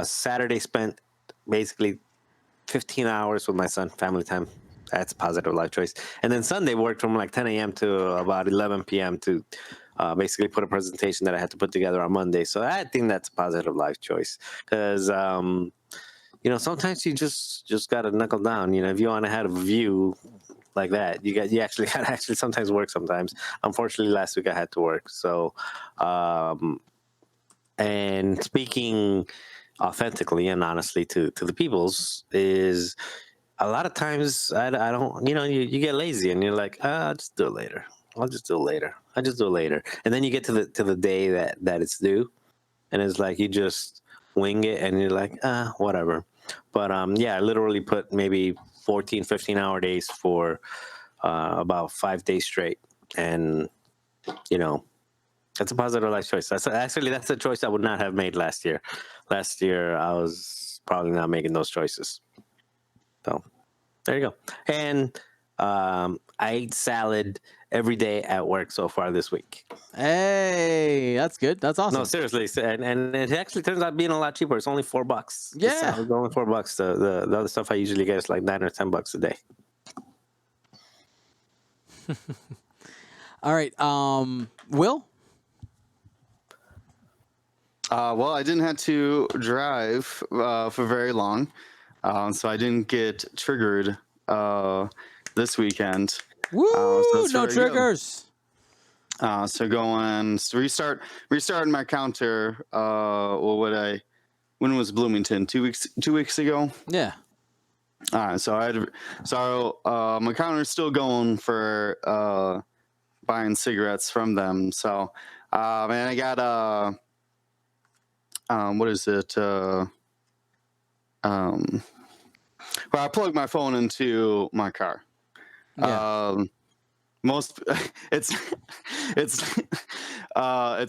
Saturday spent basically 15 hours with my son, family time. That's a positive life choice. And then Sunday worked from like 10 a.m. to about 11 p.m. to basically put a presentation that I had to put together on Monday. So I think that's a positive life choice because, sometimes you just got to knuckle down. If you want to have a view like that, you actually got to actually sometimes work sometimes. Unfortunately, last week I had to work. So, and speaking authentically and honestly to the peoples is a lot of times I don't, you get lazy and you're like, I'll just do it later. I'll just do it later. And then you get to the day that it's due and it's like, you just wing it and you're like, whatever. But I literally put maybe 14, 15 hour days for about 5 days straight. And, that's a positive life choice. That's a choice I would not have made last year. Last year, I was probably not making those choices. So, there you go. And I ate salad every day at work so far this week. Hey, that's good. That's awesome. No, seriously, and it actually turns out being a lot cheaper. It's only $4. Yeah, the salad's only $4. The other stuff I usually get is like $9 or $10 a day. All right, Will. Well, I didn't have to drive for very long, so I didn't get triggered this weekend. Woo! So No triggers. Restarting my counter. When was Bloomington? 2 weeks ago. Yeah. All right, so my counter's still going for buying cigarettes from them. So, and I got what is it? Well, I plugged my phone into my car. Yeah. It's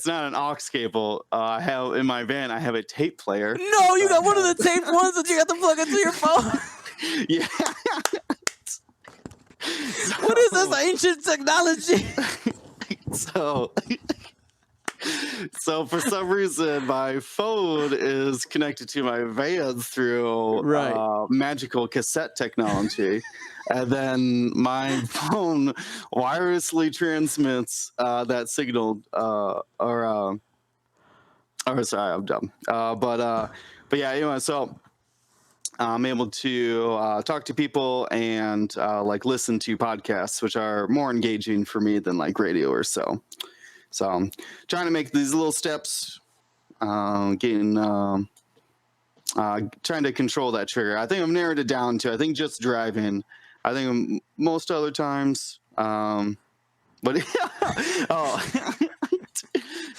not an aux cable. I have in my van. I have a tape player. No, you got one of the taped ones that you got to plug into your phone. Yeah. What is this ancient technology? So for some reason, my phone is connected to my van through magical cassette technology. And then my phone wirelessly transmits that signal. Sorry, I'm dumb. But yeah, anyway, so I'm able to talk to people and listen to podcasts, which are more engaging for me than like radio or so. So I'm trying to make these little steps, trying to control that trigger. I think I've narrowed it down to, I think just driving. I think most other times, but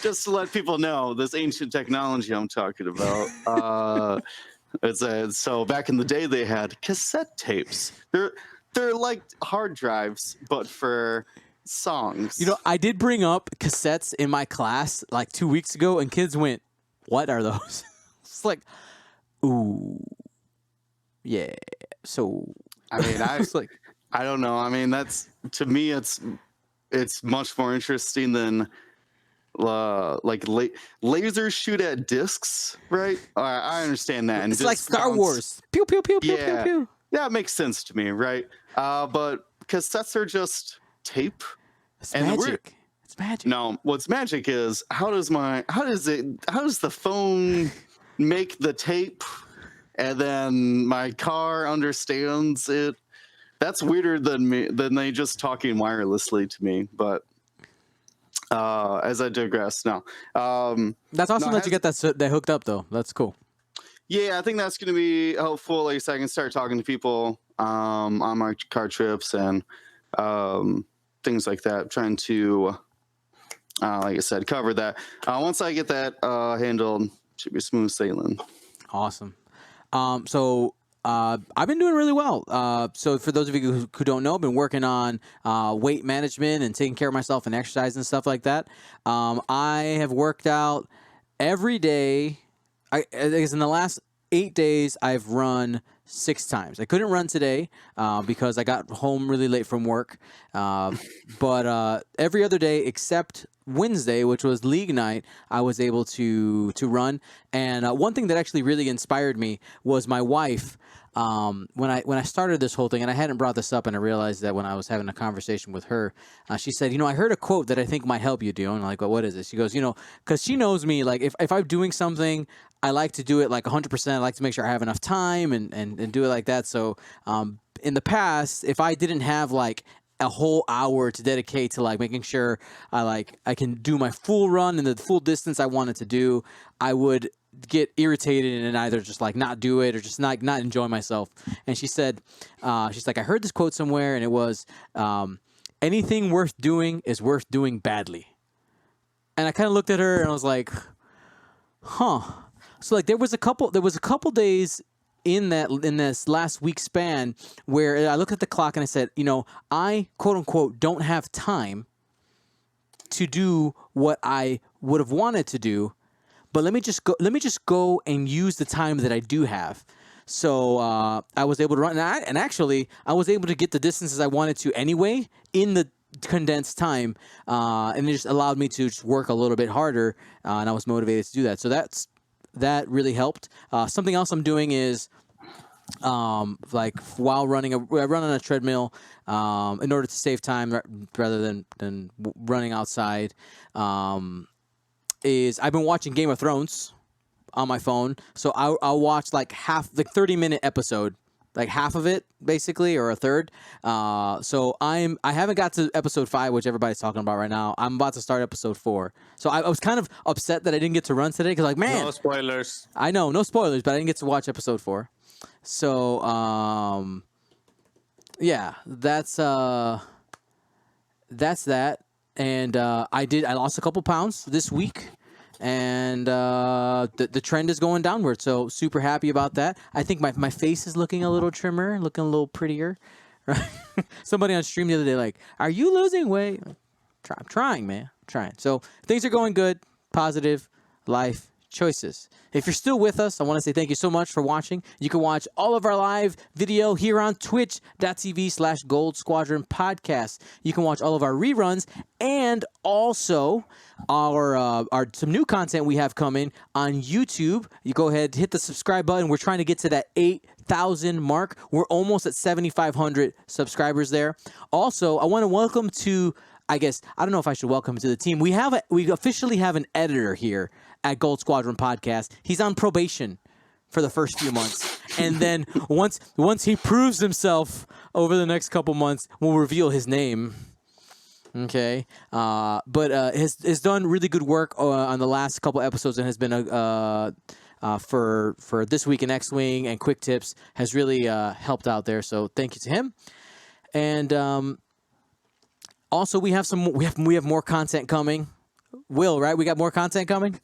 just to let people know this ancient technology I'm talking about. So back in the day they had cassette tapes. They're like hard drives, but for songs. I did bring up cassettes in my class like 2 weeks ago, and kids went, "What are those?" It's like, ooh, yeah. So I mean, I don't know. I mean, that's, to me, it's much more interesting than lasers shoot at discs, right? I understand that. And it's like Star Wars. Pew pew pew pew pew pew. it makes sense to me, right? But cassettes are just tape. It's And the weird- magic. It's magic. No, what's magic is how does the phone make the tape, and then my car understands it. That's weirder than they just talking wirelessly to me. But as I digress, now That's awesome no, that you get that hooked up though. That's cool. yeah, I think that's going to be helpful. Like I said, I can start talking to people on my car trips and things like that. Trying to, like I said, cover that. Once I get that handled, should be smooth sailing. Awesome. So I've been doing really well. So for those of you who don't know, I've been working on weight management and taking care of myself and exercise and stuff like that. I have worked out every day. I guess in the last 8 days, I've run 6 times. I couldn't run today because I got home really late from work. But every other day except Wednesday, which was league night, I was able to run. And one thing that actually really inspired me was my wife. When I started this whole thing, and I hadn't brought this up, and I realized that when I was having a conversation with her, she said, I heard a quote that I think might help you, Dion. And I'm like, well, what is it? She goes, because she knows me, like if I'm doing something, I like to do it like 100%. I like to make sure I have enough time and do it like that. So in the past, if I didn't have like a whole hour to dedicate to like making sure I can do my full run and the full distance I wanted to do, I would get irritated and either just like not do it or just not enjoy myself. And she said, she's like, I heard this quote somewhere, and it was, anything worth doing is worth doing badly. And I kind of looked at her and I was like, huh. So like there was a couple days in this last week span where I looked at the clock and I said, I quote unquote don't have time to do what I would have wanted to do, but let me just go and use the time that I do have. So I was able to run, and actually I was able to get the distances I wanted to anyway in the condensed time, and it just allowed me to just work a little bit harder, and I was motivated to do that. So that really helped. Something else I'm doing is, like while running, I run on a treadmill in order to save time rather than running outside. Is I've been watching Game of Thrones on my phone, so I'll watch like 30-minute episode, like half of it basically, or a third. So I haven't got to episode 5, which everybody's talking about right now. I'm about to start episode 4. So I was kind of upset that I didn't get to run today because like, man, No spoilers. I know, no spoilers, but I didn't get to watch episode 4. So yeah, that's that. And I lost a couple pounds this week, and the trend is going downward. So super happy about that. I think my face is looking a little trimmer, looking a little prettier. Right? Somebody on stream the other day, like, are you losing weight? I'm trying, man. I'm trying. So things are going good. Positive life choices. If you're still with us, I want to say thank you so much for watching. You can watch all of our live video here on twitch.tv/Gold Squadron Podcast. You can watch all of our reruns and also our some new content we have coming on YouTube. You go ahead, hit the subscribe button. We're trying to get to that 8,000 mark. We're almost at 7,500 subscribers there. Also, I want to welcome to, I guess, I don't know if I should welcome to the team. We officially have an editor here at Gold Squadron Podcast. He's on probation for the first few months. And then once he proves himself over the next couple months, we'll reveal his name. Okay. But has done really good work on the last couple episodes and has been for This Week in X-Wing and Quick Tips, has really helped out there. So thank you to him. And also we have more content coming. Will, right? We got more content coming?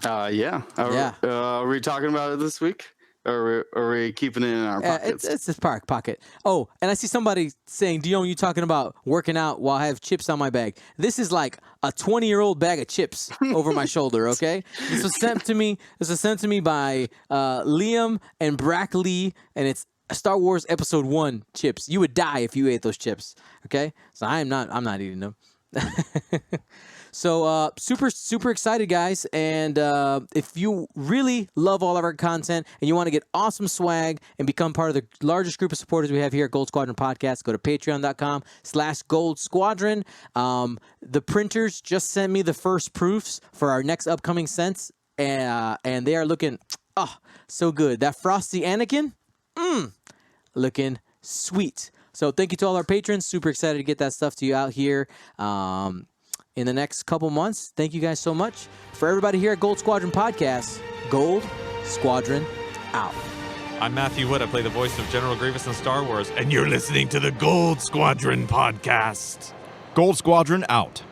Yeah. Are we talking about it this week? Or are we keeping it in our pockets? It's this pocket. Oh, and I see somebody saying, Dion, you talking about working out while I have chips on my bag. This is like a 20-year-old bag of chips over my shoulder, okay? This was sent to me by Liam and Brack Lee, and it's Star Wars Episode 1 chips. You would die if you ate those chips, okay? So I'm not eating them. So super excited, guys. And if you really love all of our content and you want to get awesome swag and become part of the largest group of supporters we have here at Gold Squadron Podcast, go to patreon.com/Gold Squadron. The printers just sent me the first proofs for our next upcoming scents, and they are looking so good. That Frosty Anakin, looking sweet. So thank you to all our patrons. Super excited to get that stuff to you out here in the next couple months. Thank you guys so much. For everybody here at Gold Squadron Podcast, Gold Squadron out. I'm Matthew Wood. I play the voice of General Grievous in Star Wars, and you're listening to the Gold Squadron Podcast. Gold Squadron out.